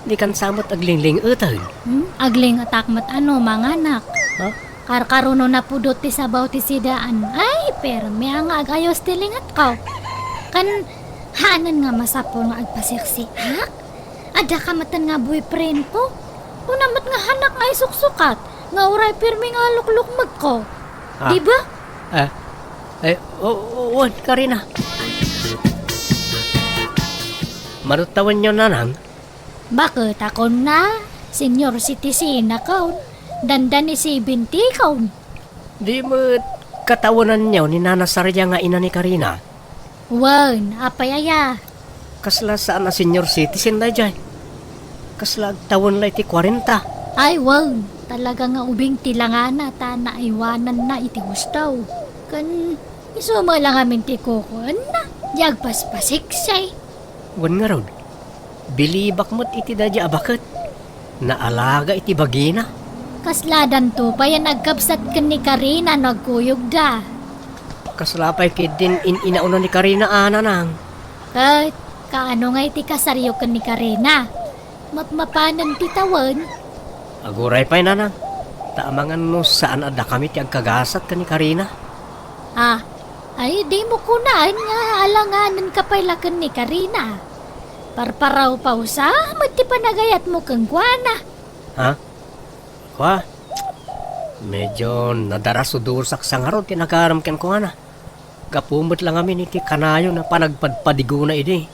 Di kan samot aglingling utang. Agling atakmat mga anak. Ha? Karkaruno na pudot ti sabaw ti sidaan. Ay, pero may nga agayos ti lingat ka. Kan hanan nga masapol nga agpasiksi. Hak? Ada kamatan nga boyfriend ko. Unamat nga hanak nga isuksukat. Nga uray pirmi nga luklukmag ko. Diba? Uwan Karina. Marutawan nyo nanang. Bakit ako na? Senior citizen ako. Dandan ni 70 kaun. Di mo katawanan niyo ni Nana Sarya nga ina ni Karina. Wan, apayaya. Kasla saan na senior citizen na dyan. Kasla tawon la iti 40. Ay, wan. Talaga nga ubing tilangana ta naiwanan na iti gustaw. Kan isuma lang amin ti kukuan na. Yagpaspasiksay. Wan nga rod. Bilibak mo't iti dadya abakit. Naalaga iti bagina. Kasladan to pa yan nagkapsat ka ni Karina nagkuyog da. Kaslapay kid din inauna ni Karina nang. Kahit kaano nga iti kasaryo ka ni Karina. Mapmapanan ti tawan. Aguray pa'y nanang. Taamangan mo saan ada kami ti agkagasat ka ni Karina. Ay di mo kunaan nga alanganan ka pailakan ni Karina. Parparaw pa usa, mati panagayat mo kang guana. Ha? Kwa? Medyo nadarasudursak sa nga ron, tinagaramkan ko nga na. Kapumot lang amin iti kanayo na panagpadpadigo na idi.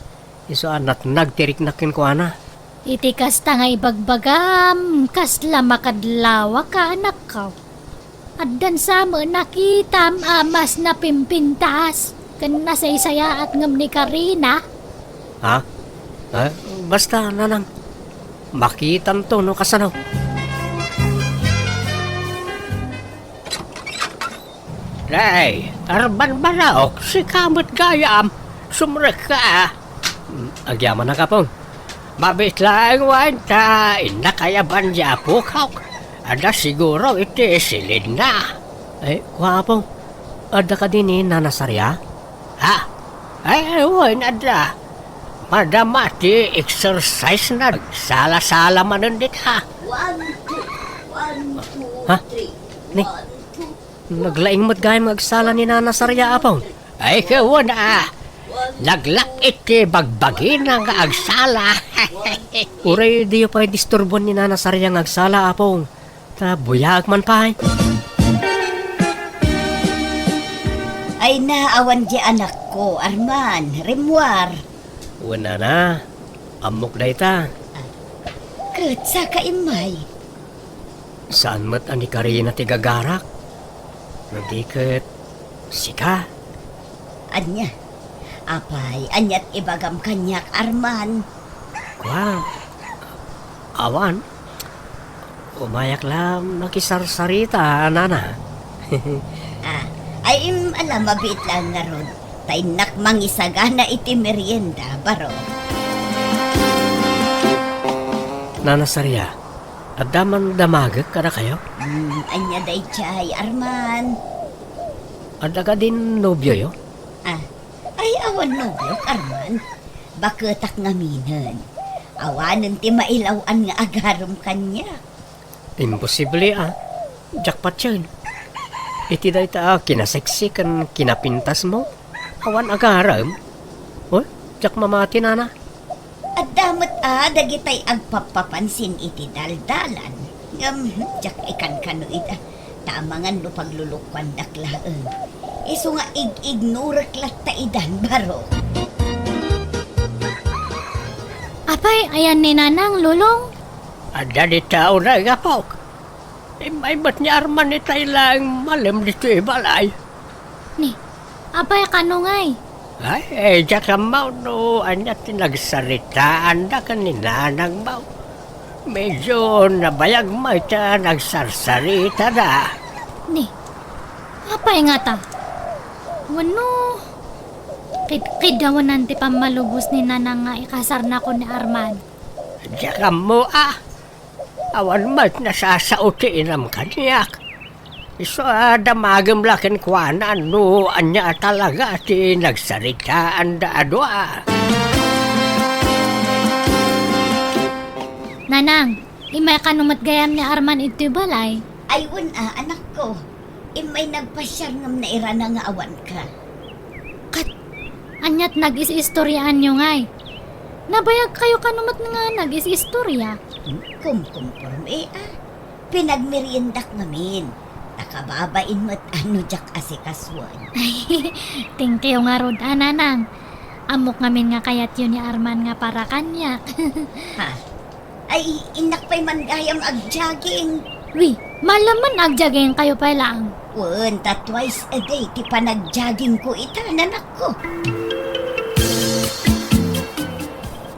Iso anat nagtiriknakin ko na. Iti kasta nga ibagbagam, kasla makadlawa ka anak ka. Addan sa mo nakitam amas na pimpintas. Kan nasaysaya at ngam ni Karina. Ha? Basta nanang. Makitan to no kasanaw. Nay, arban baraok, si kamot gayam, sumrek ka. Agyaman na ka pong. Mabit lang wanta, inakayaban niya po kaw. Ada siguro iti silid na. Kuha pong, ada ka din ni Nanasarya? Ha? Ewan, ada. Madamati exercise na. Sala-sala manundit ha. 1, 2, 1, 2, Ha? 3. Ni? Naglaing mo't gayam agsala ni Nanasarya apong. Ay kawan naglak iti bagbagin ang agsala. Uray di pa disturbon ni Nanasarya ang agsala apong. Ta buyag man pa. Ay naawan di anak ko, Arman, Rimwar. Wala na. Amok na ita. Kat sa kaimay. Saan mo't ani Karina ti gagarak? Nagdiket. Sika. Anya, apay, anyat ibagam kanyak, Arman. Kwa. Awan. Umayak lang nakisarsarita, nana. Ay alam, mabit lang nga ron. Tainak mangisaga na iti merienda, baro. Nanasarya, at daman damagag ka na kayo? Anya day chay, Arman. At ka din nobyo yo? Ay awan nobyok, Arman. Baketak nga minan. Awanan ti mailawan nga agarom kanya. Imposible Jackpot yun. Iti da ita kinaseksi kan kinapintas mo. Awan agaram. Oh, jak mamati nana. At damat dagitay agpapapansin iti daldalan. Jak ikan kano ita. Tamangan no paglulukwan daklaan. Iso nga ignorak latta idan baro. Apay, ayan ni Nanang, Lulong. Ada di tao na gapok. May ba't niya arman ni tayo lang malam dito balay. Ni, apay kanungay. Ay, jak amaw no. Anya tinagsaritaan da ka ni Nanang Maw. Medyo nabayag mo ita nagsarsarita da. Ni, apay nga ta. Wano, kidawan nanti pamalubos ni Nanang nga ikasar na ko ni Arman. Jak mo awan mat nasasautiin ang kanyak. Iso damagam lakin kuana no anya talaga ti nagsaritaan da adwa. Nanang, imay kanumat gayam ni Arman ito balay. Aywan anak ko. Imay nagpasyar ngam na ira na nga awan ka. Anyat nag-is-istoryaan nyo ngay. Nabayag kayo kanumat na nga nag-is-istorya. Kumporme Pinagmeriendak ngamin. Nakababain mo't ano jak asikaswan. Ay, thank you nga rod, Nanang. Amok ngamin nga kayat yun ni Arman nga para kanyak. Ha? Ay, inak pa'y manggayam ag-jogging. Wi, malaman agjagayin kayo pa lang. Punta twice a day, ti pa nag-jogging ko ita, nanak ko.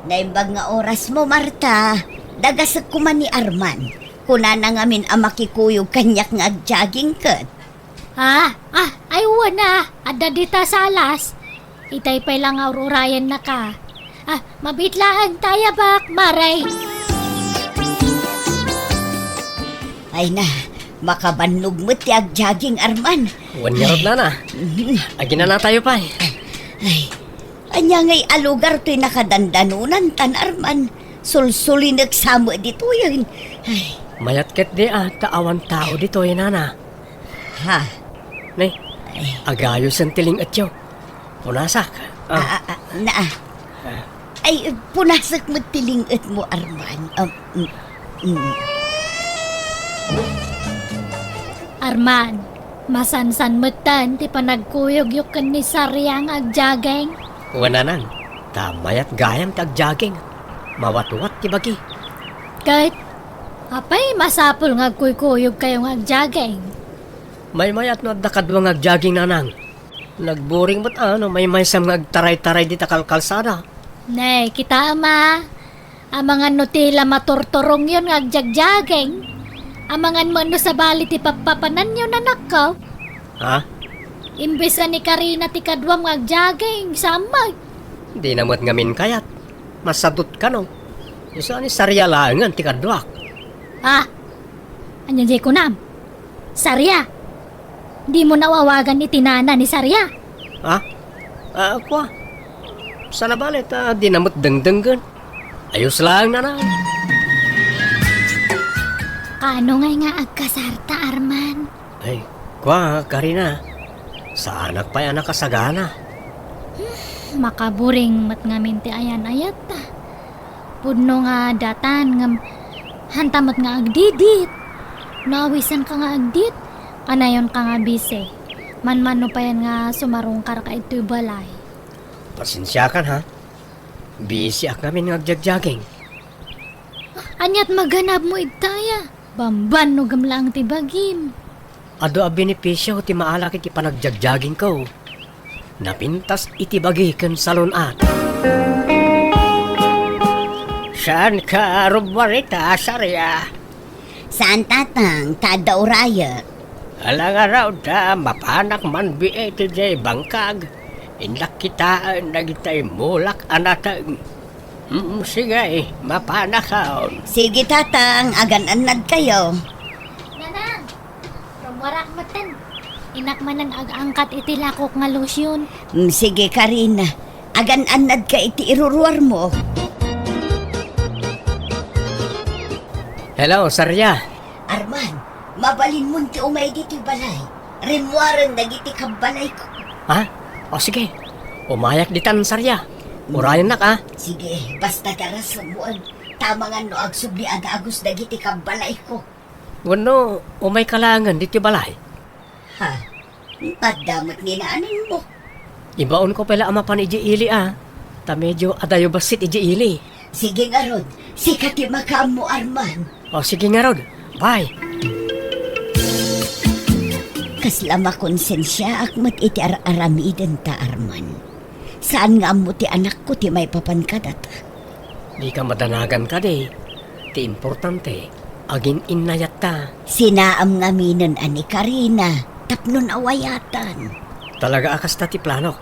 Naimbag nga oras mo, Marta. Dagasag ko man ni Arman. Kuna na ngamin ang makikuyog kanyak nga ag-jogging kat. Ay wana, ada dita sa alas. Itay pa lang aururayan na ka. Mabitlaan tayo bak, maray. Ay na, makabanlog mo ti ag-jogging, Arman. Wanyarot na na. Agi na tayo pa. Ay, anya ngay alugar to'y nakadandanunan, tan Arman. Sulsuli nagsamo dito yun. Ay, Mayat ket di taawan tao dito nana. ha? Nay, agayos ang tiling atyo. Punasak. Ay, punasak mo tilingat mo, Arman. Arman, masansan metan ti panagkuyog yung ni Saryang agjageng. Wananan, tamayat gayam tagjaging. Mawat-wat ti bagi. Kahit, apay masapul nga kuykuyog kayong agjageng. May mayat no dakadwang agjaging nanang. Nagboring mo't may sam ngagtaray-taray di takal kalsada. Nay, kita ama. Amangan no tila maturturong yun nga agjagjageng. Amangan mo no sa bali ti papapanan yun anak ko. Ha? Imbes na ni Karina ti kadwam nga agjageng samay. Di namot ngamin kayat. Masadot ka no. Isa ni Sarya langan ti kadwak. Ah, anyan jay kunam. Sarya. Di mo nawawagan ni tinana ni Sarya. Ha? Ako sana balit, di namot dengdenggan. Ayos lang na. Kano ngay nga agkasarta, Arman? Ay, Karina. Sa anak pa'y anak kasagana. Makaburing mat ngamin ti ayan ayat ta. Pudno nga datan ngam hantamot nga agdidit. Nawisan ka nga agdit. Kanayon ka nga bise. Man-mano pa yan nga sumarungkar ka ito'y balay. Pasensya kan ha. Busy ak namin ng agjagjaging. Anyat maganap mo itaya. Bamban no gamlang ti bagim. Ado a benepisyo ti maalak iti panagjagjaging ko. Napintas iti bagikan sa lunat. Saan ka rubarita, Sarya? Saan tatang, tada uraya? Alang araw da, mapanak man biay ti jay bangkag. Indak kitaan na kita'y mulak anatang. Sige, mapanakaon. Sige tatang, agan-anad kayo. Nanang, rumurak matan. Inak manan ag-angkat iti lakok nga lotion. Sige Karina, agan-anad ka iti iruruar mo. Hello, Sarya. Arman, mabalin mo ti umay dito balay. Rimwaran nagiti kabalay ko. Ha? O sige, umayak ditan, Sarya. Urayan na ka. Sige, basta karas lamuan. Tama nga no agsubli agagos dagiti kabalay ko. Wano, umay kalangan dito balay. Ha? Pagdamot ni naanin mo. Ibaon ko pala ama pan iji ili Ta medyo adayo basit iji ili. Sige nga Rod, sikati makaam mo Arman. O sige nga Rod, bye. Kasla makonsensya akmat iti aramiden ta Arman. Saan nga mo ti anak ko ti may papankadat? Di ka madanagan ka de. Ti importante, aging inayat ta. Sinaam nga minan ani Karina, tapnon awayatan. Talaga akas ta ti planok.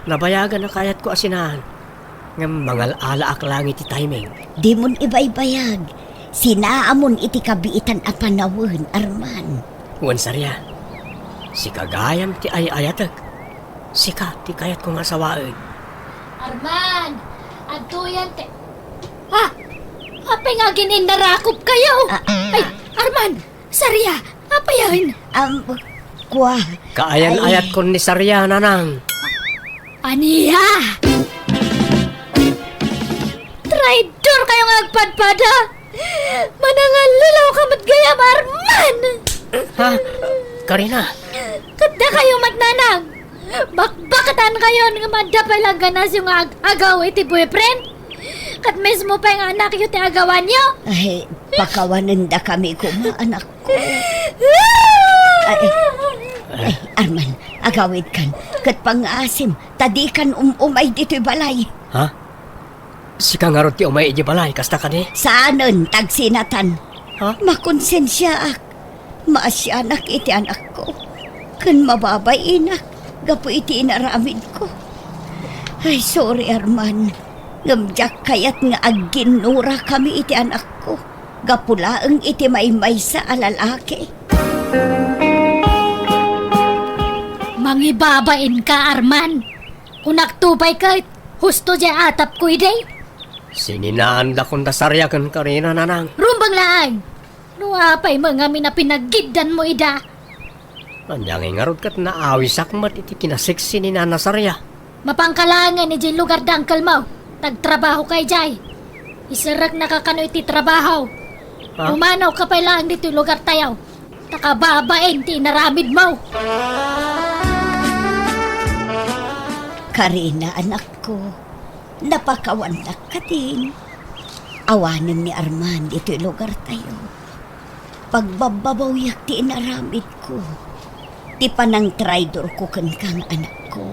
Nabayagan na kayat ko asinahan. Nga mangal ala ak lang iti timing. Di mon ibaybayag. Sinaamon iti kabiitan a panawon, Arman. Wan Sarya, si kagayam ti ayatag. Sika ti kayat kong asawaan. Arman, adtuyan te. Ha? Apay nga ginindarakop kayo. Ay, Arman, Sarya, apay yan. Kwa. Kaayan-ayat ko ni Sarya, nanang. Aniya! Traitor kayo nga agpadpada! Manangal lulaw ka matgayam, Arman! Ha? Karina? Kada kayo matnanang! Bakbakatan kayo nga madapay ganas yung agaw iti boyfriend? Kat mismo pa yung anak yung ti agawan nyo? Ay, pakawanan da kami kuma, anak ko. Ay, Arman, agawid kan. Kat pang-asim, tadikan umay dito'y balay. Ha? Sika nga ron ti umay iti balay, kasta ka ni? Saanon, tagsinatan. Ha? Makonsensya ak. Maasyanak iti anak ko. Kan mababay inak, gapo iti inaramid ko. Ay, sorry Arman. Ngamjak kayat nga agginura kami iti anak ko. Gapulaang iti maymay sa alalaki. Mangibabain ka, Arman. Kung naktubay ka, husto dya atap ko iday. Sininaan da kong dasarya kan Karina, nanang. Rumbang laang. Nuapay mga minapinaggidan mo ida. Anyang ingarod kat naawis akmat iti kinasiksi ni Nana Sarya. Mapangkalangan ni Jay lugar dangkal mo. Tagtrabaho kay Jay. Isarak nakakano iti trabaho. Ha? Pumanaw ka pa lang dito lugar tayo. Takababain ti naramid mo. Karina, anak ko. Napakawanak ka din. Awanan ni Arman ito'y lugar tayo. Pagbababawyak ti inaramid ko. Ti panang traidor ko kang anak ko.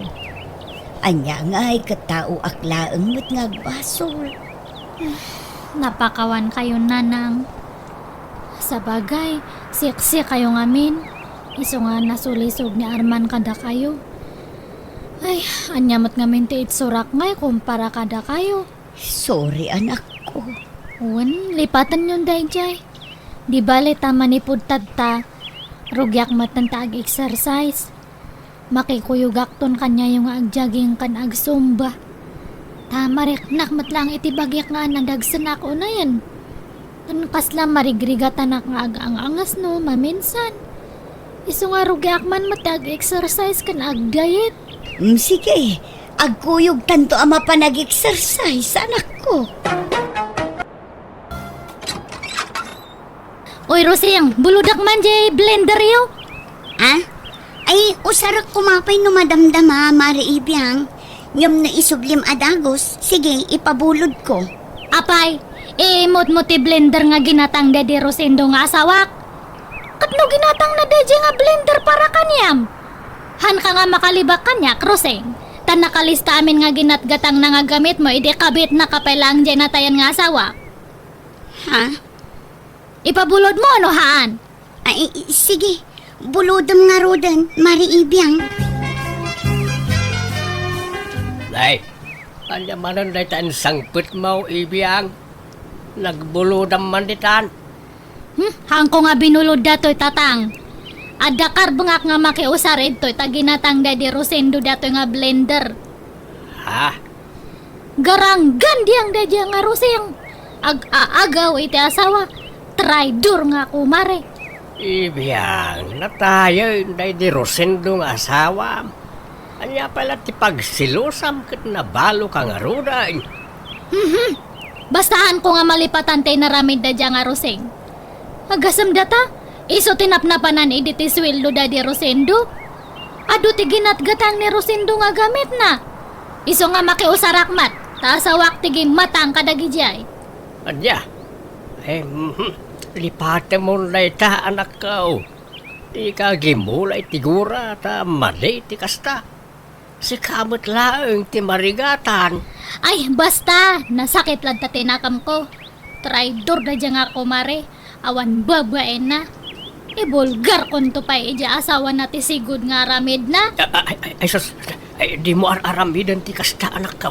Anya nga'y katao aklaang mo't ngagbasol. Napakawan kayo, nanang. Sa bagay, siksi kayo ngamin. Iso nga nasulisog ni Arman kada kayo. Ay, anyamot ngamin ti itsurak ngay kumpara kada kayo. Sorry, anak ko. Uwan, lipatan yung dayjay. Di bale tama ni pudtad ta. Rugyak matan ta ag-exercise. Makikuyugakton kanya yung agjaging kan agsumba. Tama reknak matlang iti bagyak nga nadagsan ako na yan. Tankas lang marigrigatan nga ang-angas no, maminsan. Iso nga rugyak man matag exercise kan ag-diet. Sige, agkuyog tanto ama pa nag-exercise, anak ko. Oy, Roseng, buludak man jay blender yo. Ha? Ay, usarak kumapay no madamdama, Mari Ibiang. Ngam na isublim adagos. Sige, ipabulod ko. Apay, imot mo ti blender nga ginatang Daddy Rosendo nga asawak. Katno ginatang na Daddy nga blender para kanyam. Han ka nga makalibak kanya, Roseng. Tan nakalista amin nga ginatgatang na nga gamit mo, ide kabit na kapailang dyan na tayan nga asawak. Ha? Ipabulod mo ano haan? Ay, sige. Bulodom nga rodan, Mari Ibiang. Ay, kanya manan day taan sangpit mo, Ibiang. Nagbulodam man ditan. Hang ko nga binulod dato'y tatang. Adakar bengak nga makiusar ito'y taginatang Daddy Rosendo dato'y nga blender. Ha? Garanggan diyang Daddy nga Roseng. Ag-aagaw iti asawa. Traidor nga kumare. Ibiang, natayo day di Rosendo nga asawa. Anya pala ti pagsilusam kat nabalo ka nga ruday. Bastaan ko nga malipatan tayo naramid da dyan nga Roseng. Agasam data, iso tinapnapanan iditi sweldo da di Rosendo. Ado ti ginatgatang ni Rosendo nga gamit na. Iso nga makiusarakmat, taasawak tiging matang kadagijay. Anya? Lipate mo na ita anak ko. Di ka gimulay tigura ta mali ti kasta. Si kamot laeng ti marigatan. Ay, basta, nasakit lang ta tinakam ko. Traidor da dyan nga kumare. Awan babaen na. Ibulgar kon to pa ija asawa na ti sigud nga aramid na. Ay, di mo aramidan ti kasta anak ko.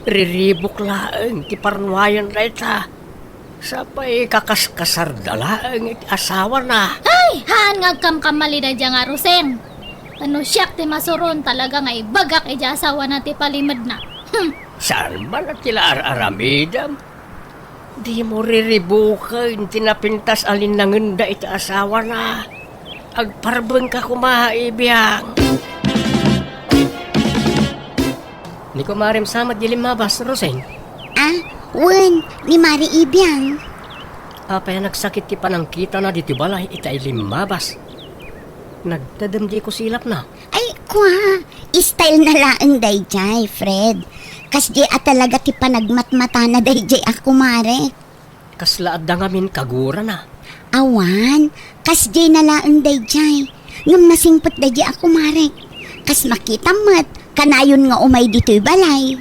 Riribok laeng ti parnuayan na ita. Sapay kakaskasardalaeng iti asawa na. Ay, haan nga kamkamali da dyan nga Roseng. Ano siyak ti masuron talaga nga ibagak ija asawa na ti palimad na. Saan man at tila aramidam? Di mo riribukin tinapintas alinanganda iti asawa na. Agparbeng ka kumahaibiyang. Ni kumarim samad di limabas, Roseng. Wen, ni Mari Ibiang. Apay nagsakit ti panangkita na diti balay itay limabas. Nagtadamdi ko silap na. Ay, kwa. Style na laang dayjay, Fred. Kas di talaga ti panagmatmata na dayjay ako, Mare. Kaslaad da ngamin kagura na. Awan, kas di na laang dayjay. Ngam nasingpot dayjay ako, Mare. Kas makita mat, kanayon nga umay dito'y balay.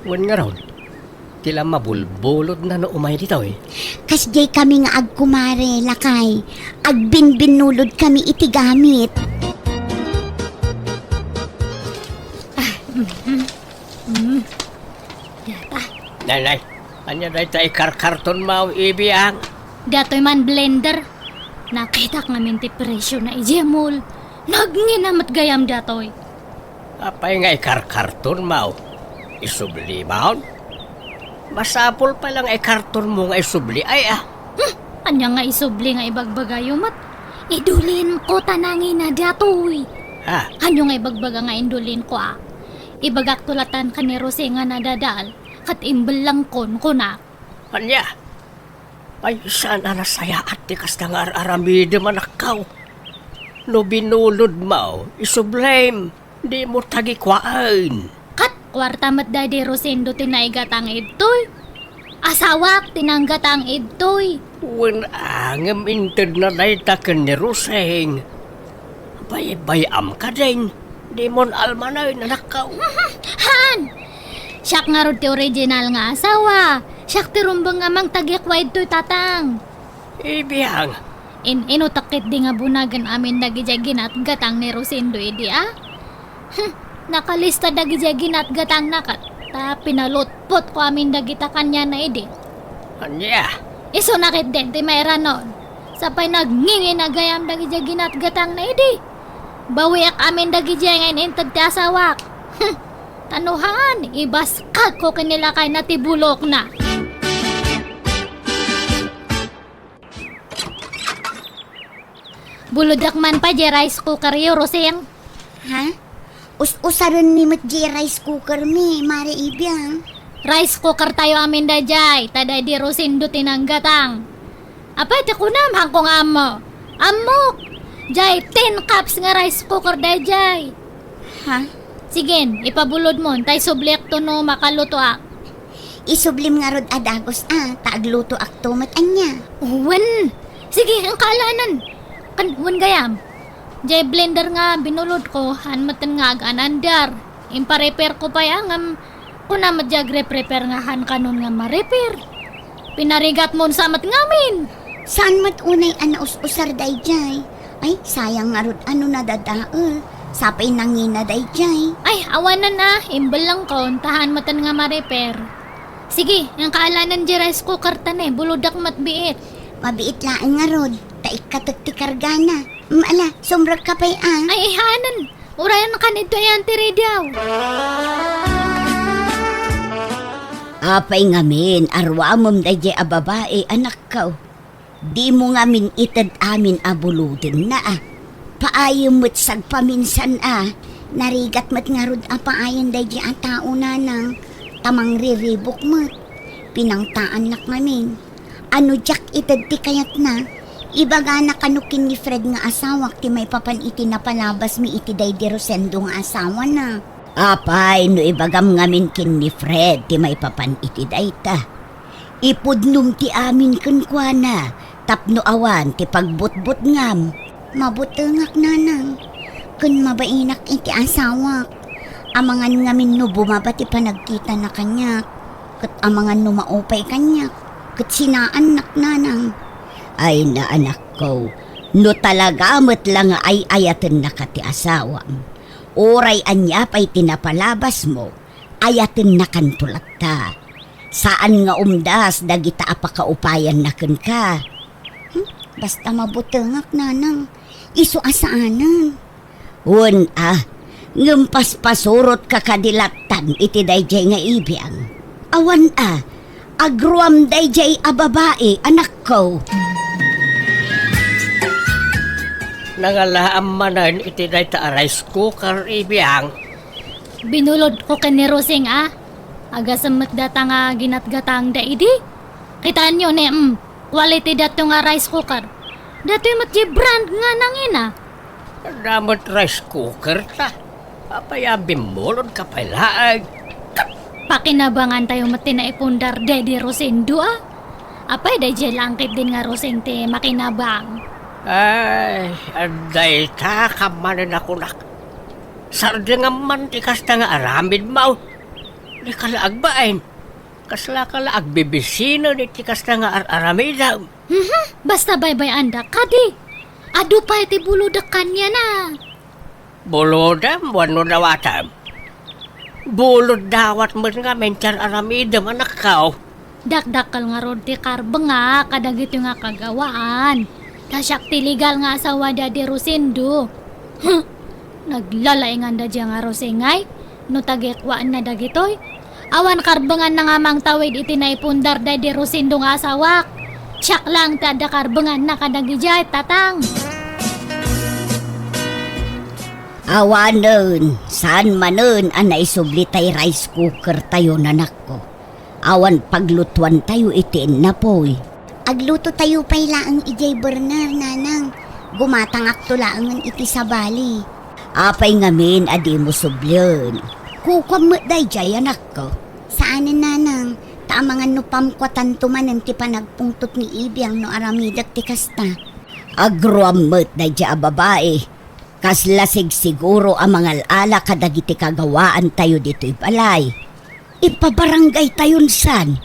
Wan nga raw. Tila mabulbulod na no umay dito eh. Kas di kami nga agkumare, lakay. Agbinbinulod kami iti gamit. Data. Nay, anya day tay karton mau ibiyang. Dato'y man blender. Nakita nga minti presyo na ijemol. Nagninamat gayam dato'y. Apay nga karton mau. Isubli baon. Masapol pa lang ay karton mo nga isubli ay Anya nga isubli nga ibagbagayomat. Idulin ko tanangin na dato'y. Ha? Anyo nga ibagbaga nga indulin ko Ibagak tulatan ka ni Rose nga nadadal. Kat imbel lang kon na. Anya? Ay sana nasaya at tikas na nga aramide manakaw. No binulod mo, isublame. Di mo tagikwaan. Kat kwarta mat Daddy Rosendo tinaigat ang idtoy. Asawak tinanggat ang idtoy. Wen angam inted na dayta ken ni Roseng. Bayam ka din. Di mon almanay na nakaw. Han! Siyak nga ro ti original nga asawa. Siyak ti rumbang amang tagyakway to'y tatang. Biag, Inutakit di nga bunagan amin dagijagin at gatang ni Rosendo idi nakalista dagijagin at gatang nakat. Ta pinalutpot ko amin dagita kanya na idi. anya, Iso nakit din ti mayra nun. Sapay nagngingi na gayam dagijagin at gatang na idi. Bawiak amin dagijagin intag ti asawak. Tanuhan, ibaskat ko kanila kay natibulok na. Buludak man pa di rice cooker yo, Roseng. Ha? Usaron ni mat di rice cooker mi, Mare Ibiang. Rice cooker tayo amin da jay, tada di Rosindo tinanggatang. Apay ti kunam hangkong amo. Amok! Jay, 10 cups nga rice cooker da jay. Ha? Sige, ipabulod mo, tay sublek to no makaluto ak. Isublim nga rod adagos taagluto akto mat anya. Uwan! Sige, ang kaalanan. Kanwan gayam. Jay blender nga binulod ko, hanmatan nga aganandar. Impa-repair ko pa yang kuna madjag-repair nga han kanon nga ma-repair. Pinarigat mo sa mat ngamin. Saan mat unay usar day jay? Ay, sayang nga rod na dadaol. Sapay nangina day jay. Ay, awanan na. Imbal lang ko, tahan matan nga ma-repair. Sige, ang kaalanan di rice cooker tane, buludak matbiit. Mabiit laan nga rod. Taik ti kargana. Maala, sumbrag ka pa'y Ay, ihanan. Urayan ka nito yan, tiridaw. Apay ngamin, arwamom da jay a babae, anak ka. Di mo ngamin itad amin abuludin na Paayom mo't sagpaminsan Narigat mat nga rod paayon da jay a tao nanang. Tamang riribok mo't. Pinangtaan nak ngamin. Ano jak itad ti kayat na. Ibaga na kanukin ni Fred nga asawak ti may papan iti napalabas mi iti day di Rosendo nga asawa na. Apay, no ibagam ngamin kin ni Fred, ti may papan iti dayta. Ipudnum ti amin kunkwana, tapno awan ti pagbutbut ngam. Mabutengak nanang. Kun mabainak iti asawak. Amangan ngamin no bumaba ti panagkita na kanyak. Kat amangan no maupay kanyak. Kat sinaan nak nanang. Ay na anak ko, no talaga mo't lang ay ayaten na ka ti asawam. Oray anya pa'y tinapalabas mo, ayaten na kan tulata. Saan nga umdas dagita apakaupayan na kan ka? Basta mabutengak nanang. Isu asaanan. Ngampas pasurot ka kadilatan iti dayjay nga ibiyang. Awan agruam dayjay a babae, anak ko. nangalaam manan iti dayta a rice cooker Biag. Binulod ko ka ni Roseng agasamat data nga ginatgatang da idi. Kitaan nyo ni quality dato nga rice cooker. Dato yung matji brand nga nangina. Damot rice cooker ta. Apaya bimulod ka palaag. Pakinabangan tayo mati na ipundar Daddy Rosendo Apay da jay langkit din nga Roseng te makinabang. Ay, aday ta kamanan ako nak. Sarda nga man ti kasta nga aramid mau. Di kalaag bain. Kasla kalaag bibisino di ti kasta nga aramida. Basta baybay anda kadi. Adu pa iti buludak kanya na. Bulodam, wano dawatam. Bulod dawat mo nga mencar aramida anak kao. Dakdakal nga rod ti karbe nga kadagito nga kagawaan. Tasyak ti legal nga asawa Daddy Rosendo. Naglalay nga da nga Rosengay. No tagekwaan na dagitoy. Awan karbengan na nga mang tawid iti naipundar Daddy Rosendo nga asawak. Tiyak lang tada karbengan na kadagijay tatang. Awanon, saan manon anay sublitay rice cooker tayo nanak ko. Awan paglutuan tayo itiin na po'y. Agluto tayo pa'y laang ijay burner, nanang. Gumatangak to laangan iti sa bali. Apay ngamin adi mo sublyon. Kukwam mo day jay anak ko. Saanin, nanang? Taamangan no pamkwatan tumanan ti panagpungtot ni Ibiang no aramidak ti kasta. Agruam mo't day jay a babae. Kaslasig siguro ang mga ala kadagiti kagawaan tayo dito'y balay. Ipabarangay tayon san.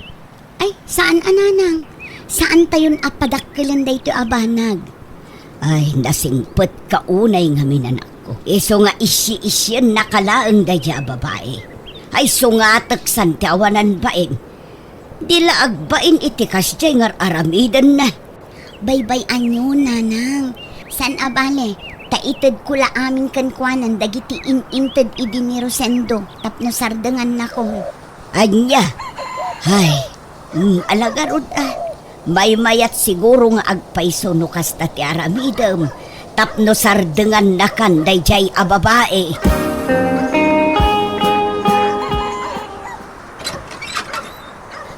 Ay, saan ananang? Saan tayon apadakkelan da ito abanag? Ay, nasingpet kaunay nga minanak ko. Iso nga isi-isyan nakalaang da dya babae. Ay, sungatak santi awanan bain. Dila agbain iti kasjay ngar aramidan na. Baybay anyo, nanang. San abale? Taitid ko la aming kankwanan dagiti ininted idiniro sendo tapno sardengan na ko. Anya, ay, alagarod May mayat siguro nga agpaiso no kasta ti aramidem. Tapno sardengan na kan dayjay a babae.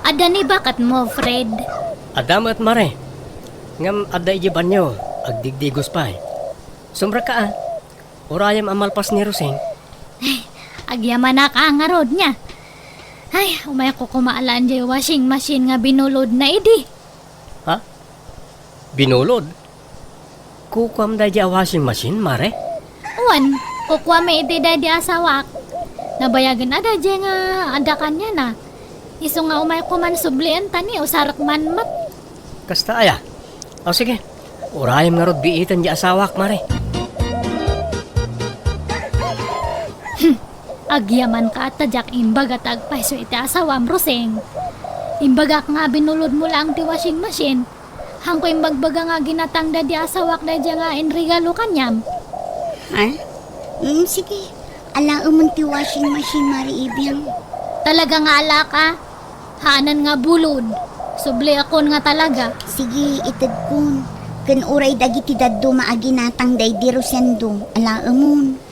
Ada ni bakat mo, Fred. Adamat mare. Ngam aday di banyo, agdigdigos pa eh. Sumbra ka Urayam amalpas ni Roseng. Agyaman na ka ang arod niya. Ay, umay ko kumaalaan dyan washing machine nga binulod na idi. Ha? Binulod? Kukwam da di washing machine, mare? Uwan, kukwa may iti da di asawak. Nabayagan ada dyan nga ada kanya na. Iso nga umay ko man sublian tani o sarak man mat. Kasta aya. O sige, urayam nga rod biitan di asawak, mare. Agyaman ka at tadyak imbag at agpaiso iti asawam, Roseng. Imbagak nga binulod mo lang ti washing machine. Hangko imbagbaga nga ginatang da di asawak da dyan nga inregalo kanyam. Ha? Sige. Ala umon ti washing machine, Mari Ibiang. Talaga nga ala ka. Haanan nga bulod. Subli akon nga talaga. Sige, itid kun. Ken uray dagiti daddo maaginatang day di Rosendo. Ala umon.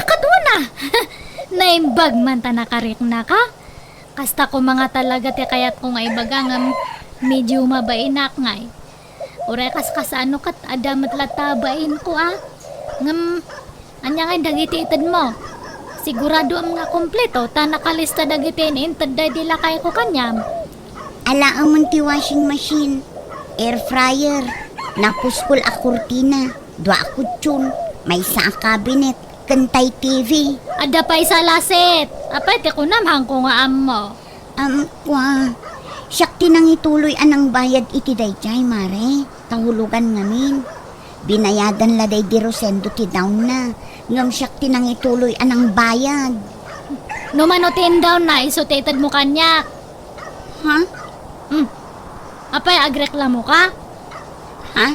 Katwa na! Naimbag man ta nakarik na ka. Kasta ko mga talaga ti kayat ko nga ibagangam medyo mabainak nga eh. Uray kasano kat adamat latabain ko Ngam, anya nga dagiti itad mo. Sigurado am nga kompleto ta nakalista dagiti inintad day dila kay ko kanyam. Ala umon ti washing machine. Air fryer. Napuskol a kurtina. Dua kutsyon. May sa cabinet. Kantay TV. Ada pa isa lasit. Apay ti kunamhang ko nga ammo. Kwa. Siyak tinang ituloy anang bayad iti dayjay, Mare. Kahulugan ngamin. Binayadan la day di Rosendo ti down na. Ngam siyak tinang ituloy anang bayad. Numanotin down na isotated mo kanya. Ha? Apay agreklamo ka? Ha?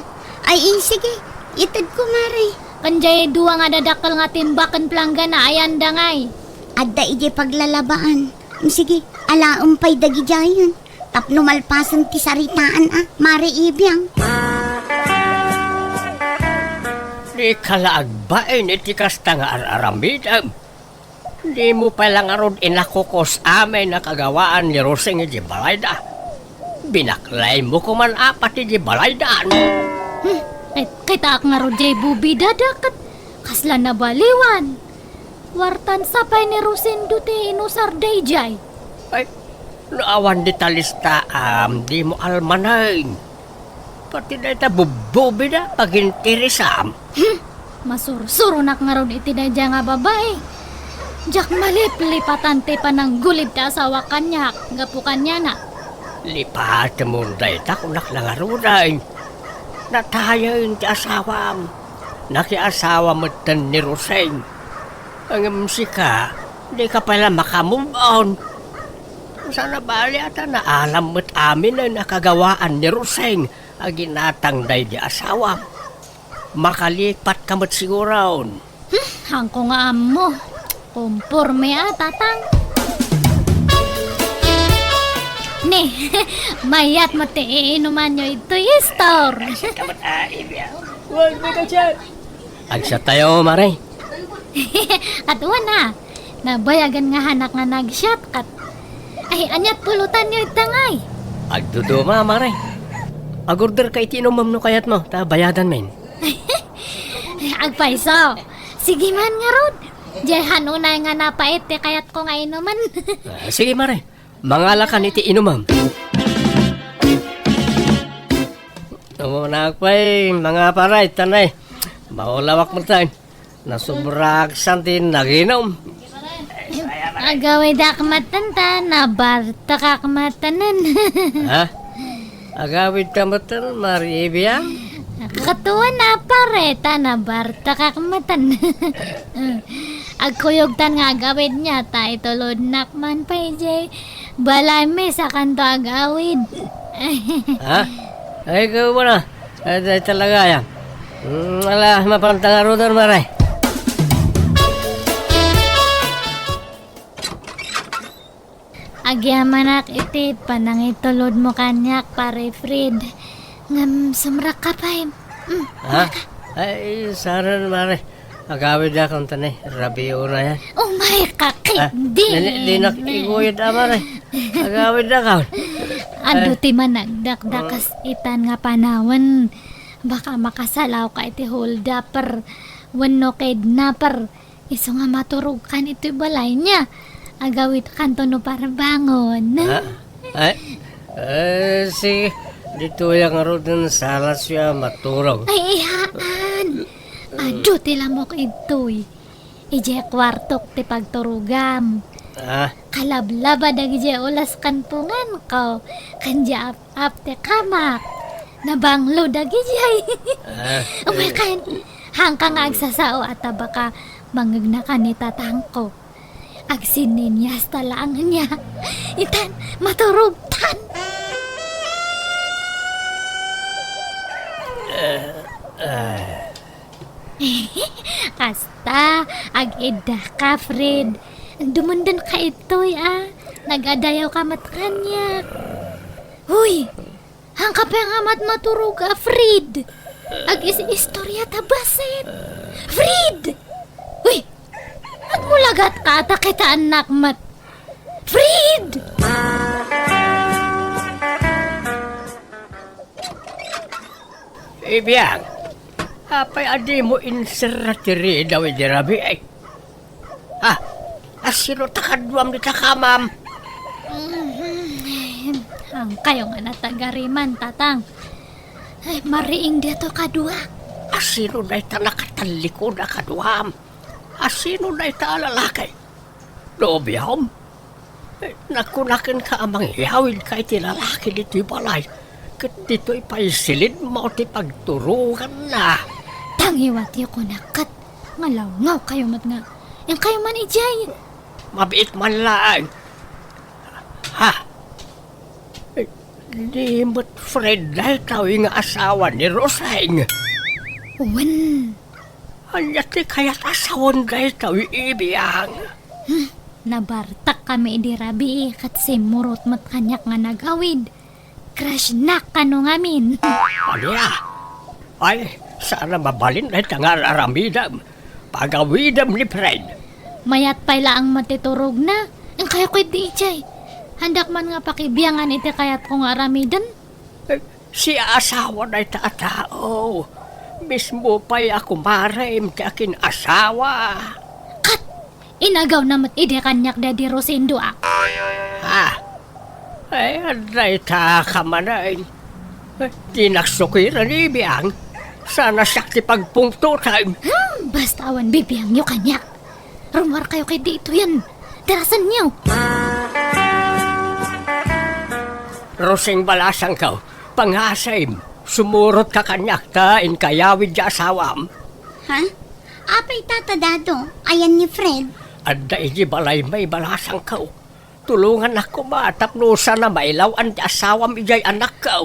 Ay, sige. Itad ko, Mare. Kanjay duwa nga dadakal nga timbakan plangga na ayan dangay. Adda ije paglalabaan. Sige, ala umpay dagi jayan. Tapno malpasan ti saritaan Mari Ibiang. Di kalaagbain iti kasta nga araramidam. Di mo palang arod inakukos amin na kagawaan ni Roseng iti balayda. Binaklay mo kuman apat iti balaydaan. Kita nga ro jay bubi dadakat. Kasla na baliwan. Wartan sapay ni Rosendo ti inusar day jay. Ay, naawan di talista di mo almanain. Pati na ita bububi na pagintirisam. Masursuro nak nga ron iti na nga babae. Jak malip-lipatan ti panang gulib ti asawa kanya. Gapu kanya na. Lipat mo da ita kunak langaruday. Natayain ti asawam. Nakiasawa mo tan ni Roseng. Ang musika, di ka pala makamove on. Sana bali ata na alam mo't amin na nakagawaan ni Roseng ang ginatang day di asawam. Makalipat ka mo't siguron. Hangko nga amo. Kumporme tatang. Ne, mayat mo ti iinuman nyo ito store. Huwag mo ka dyan. Agsa tayo, Mare. Katuwa na. Nabayagan nga hanak nga nag-shotcut. Ay, anyat pulutan nyo itangay. Agduduma, Mare. Agorder ka itiinumam no kayat mo. Ta bayadan men. Agpaiso. Sige man nga rod. Diyan unay nga napait kayat ko nga inuman. Sige, Mare. Mangalakan iti inumam. Nakpay, mga paray, tanay. Maulawak mo tayo. Nasubrag santin naginom. Agawid akmatan ta, nabarta kakmatanan. Ha? Agawid kamatan, Mari Biang? Katuwa na pareta, nabarta kakmatan. Agkuyogtan nga agawid niya, ta itulod nakman pa balay me sa kanto agawid. Ha? Ay, ikaw mo na. Ay, talaga yan. Wala, mapantang arudan, Maray. Agyamanak iti, panang itulod mo kanyak, pare Fred. Ngam, sumrak ka pa Ha? Ay, saran, Maray. Agawid na kung tanay. Rabiyo na yan. Oh my kakindi! Di nakikuyod na, Maray. Agawid na ka. Ando ti managdakdakas itan nga panawan. Baka makasalaw ka iti hold upper. Wano kidnapper. Iso nga maturog kan iti balay niya. Agawit kanto no para bangon. Ay, sige. Dito yung arudan salas siya maturog. Ay, ihaan. Ado ti lamok ito'y. Ije kwartok ti pagturugam. Kalablaba dagi ulas kanpungan ko. Kanja ap te kamak. Nabanglo dagi jay. Umay kain. Hangka nga agsasao at baka mangagna ka ni tatangko. Agsinin niya sa talang niya. Itan, maturugtan. Kasta, ag-ida ka, Fred. Dumundan ka ito'y, Nag-adayaw ka matkanya. Huy, hangka pa nga maturog, Fred. Ag-istorya tabasit. Fred! Huy, at mulagat ka, kita anak mat. Fred! Biag, apay adi mo inseratiri daw di rabi ay. Asino takadwam di takamam. Ang kayo nga natagariman, tatang. Ay, mariing dito kadua. Asino na ita nakataliko na kadwam. Asino na ita alalakay. Lobiyam. Nakunakin ka amang yawin kay tilalaki dito'y balay. Kat dito'y paisilid mo ti pagturugan na. Tangiwati ko nakat. Ngalaw kayo mat nga. Yang kayo man ijay. Mabiit man lang. Di mo't Fred na ikaw yung asawa ni Roseng. Uwan. Anyati kaya't asawan na ikaw yung ibiyang. Nabartak kami di rabi kat simurot mat kanyak nga nagawid. Crush na kano ngamin. Anya? Ay, sana mabalin na nga aramidam. Pagawidam ni Fred. Mayat pala ang matiturog na. Ang kaya ko'y di ijay. Handak man nga pakibiyangan iti kayat kong aramidan. Si asawa na tao. Mismo pa'y ako marim ti akin asawa. Kat! Inagaw namat ide kanyak dadi Rosendo Ay, anday ta kamanay. Di naksukiran ibiyang. Sana sakti pagpungtutan. Basta awan bibiyang nyo kanyak. Rumar kayo kay dito yan. Darasan nyo. Roseng balasang ka, pangasay, sumurot ka kanyak ta in kayawid di asawam. Ha? Apay tatadado, ayan ni Fred. Adda iji balay may balasang ka. Tulungan ako ba, tapnusa na mailaw ang di asawam ijay anak ka.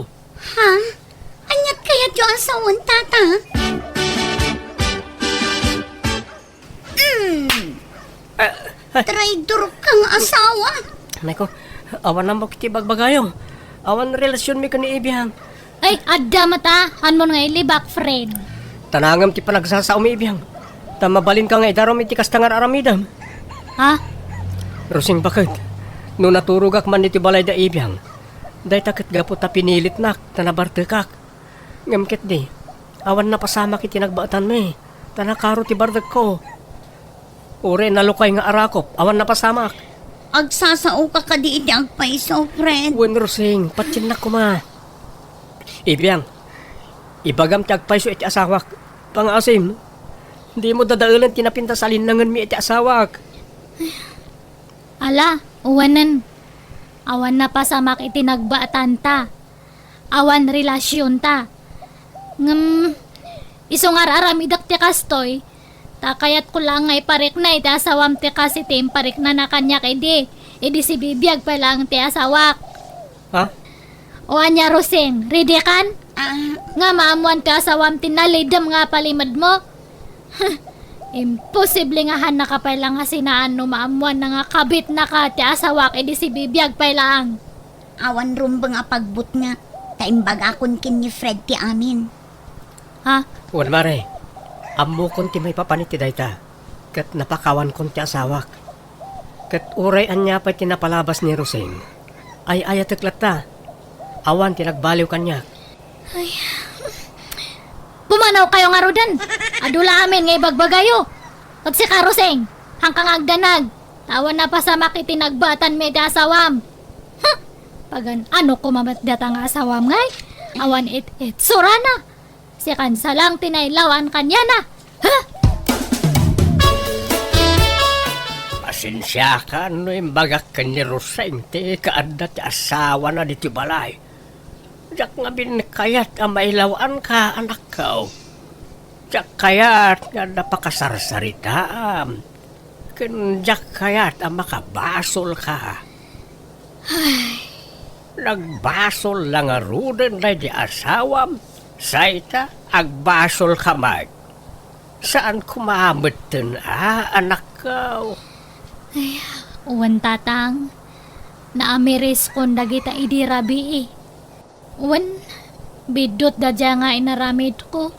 Ha? Anyat kaya yung asawan, tata? Traidor kang asawa. Nako, awan na mo kiti bagbagayong. Awan relasyon mi ka ni ibiyang. Ay, adda mata. Han mo nga ilibak, Fred. Tanangam ti panagsasaw mi ibiyang. Tamabalin ka nga idarom iti kastangar aramidam. Ha? Rosing bakit? No naturugak man iti balay da ibiyang. Day takit gapot ta pinilit nak, tanabartekak. Ngamkit di. Awan na pasama kiti nagbaatan mi. Tanakaro ti bardag ko. Ure nalukay nga arakop, awan na pasamak. Agsasao ka kadi iti agpaiso, Fred. Wen Rosing, patsin na ko ma. Ibiyang, ibagam ti agpaiso iti asawak. Pangasim, di mo dadaulan tinapinta sa linangan mi iti asawak. Ala, uwanan. Awan na pasamak itinagbatan ta. Awan relasyon ta. Isungar aramidak ti kastoy. Takayat ko lang ngay parik na iti asawam ti kasi tim parik na kanya kay di. Idi si Biag pa lang ti asawak. Ha? O anya Roseng, ready kan? Nga maamuan ti asawam ti nalidam nga palimad mo. Imposible nga han nakapailang nga sinaan no maamuan na nga kabit na ka ti asawak edi si Biag pa lang. Awan rumbang apagbut nga. Taimbag akon kin ni Fred ti amin. Ha? Wan mare, amo kon ti may papanit ti dayta. Kat napakawan kon ti asawak. Kat uray anya pa tinapalabas ni Roseng. Ay ayateklat ta. Awan tinagbaliw kanya. Pumanaw kayo nga rodan. Adula amin nga ibagbagayo. At si Karoseng, hangkang agdanag. Tawan na pa sa makitinagbatan may asawam. Pagan ano kumamatdata nga asawam ngay? Awan it surana. Si kansa lang tinaylawan kanya na. Ha? Pasensya ka no imbagak ka ni Roseng ti kaadda ti asawa na di ti balay. Diyak nga binkayat ang mailawaan ka anak ka. Diyak kayat nga napakasarsaritaam. Diyak kayat ang makabasol ka. Nagbasol lang aruden na di asawam. Saita, agbasol ka mag. Saan kumamatan anak ka? Uwan tatang. Naamiris kon dagita idi rabi eh. Uwan, bidot dadya nga inaramid ko.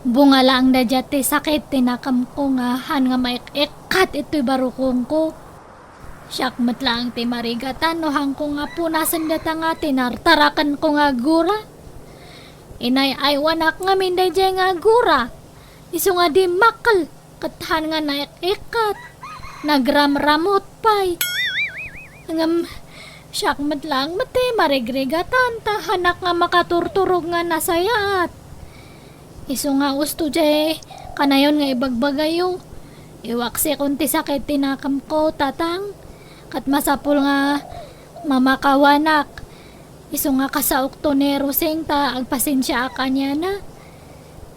Bunga lang dadya ti sakit tinakam ko nga han nga maikat ito'y barukong ko. Siyak matlang ti marigatan no hang ko nga punasan data nga tinartarakan ko nga gura. Inay ay wanak nga minday jay nga gura. Iso nga di makal kathan nga naikat. Nagramramot pay. Ngam siyak matlang mati marigregatan tahanak nga makaturturog nga nasayaat. Iso nga usto jay kanayon nga ibagbagayo. Iwaksi kunti sakit tinakam ko tatang. Kat masapul nga mamakawanak. Iso nga kasaok to ni Roseng ta agpasensya kanya na.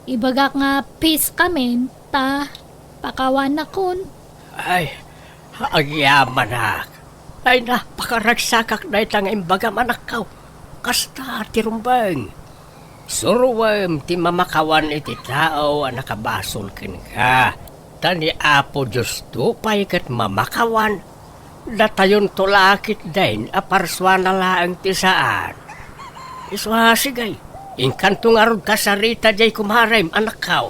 Ibagak nga peace kami ta pakawanak kon. Ay, agyaman nak. Ay napakaragsakak na itang imbaga manak ka. Kasta tirumbang. Suruwam ti mamakawan iti tao ang nakabasol kin ka. Tani apo Diyos to paikat mamakawan. Datayon tulakit din aparswa na laang ti saan. Iswa sigay. Inkanto nga rod kasarita jay kumarim anak ka.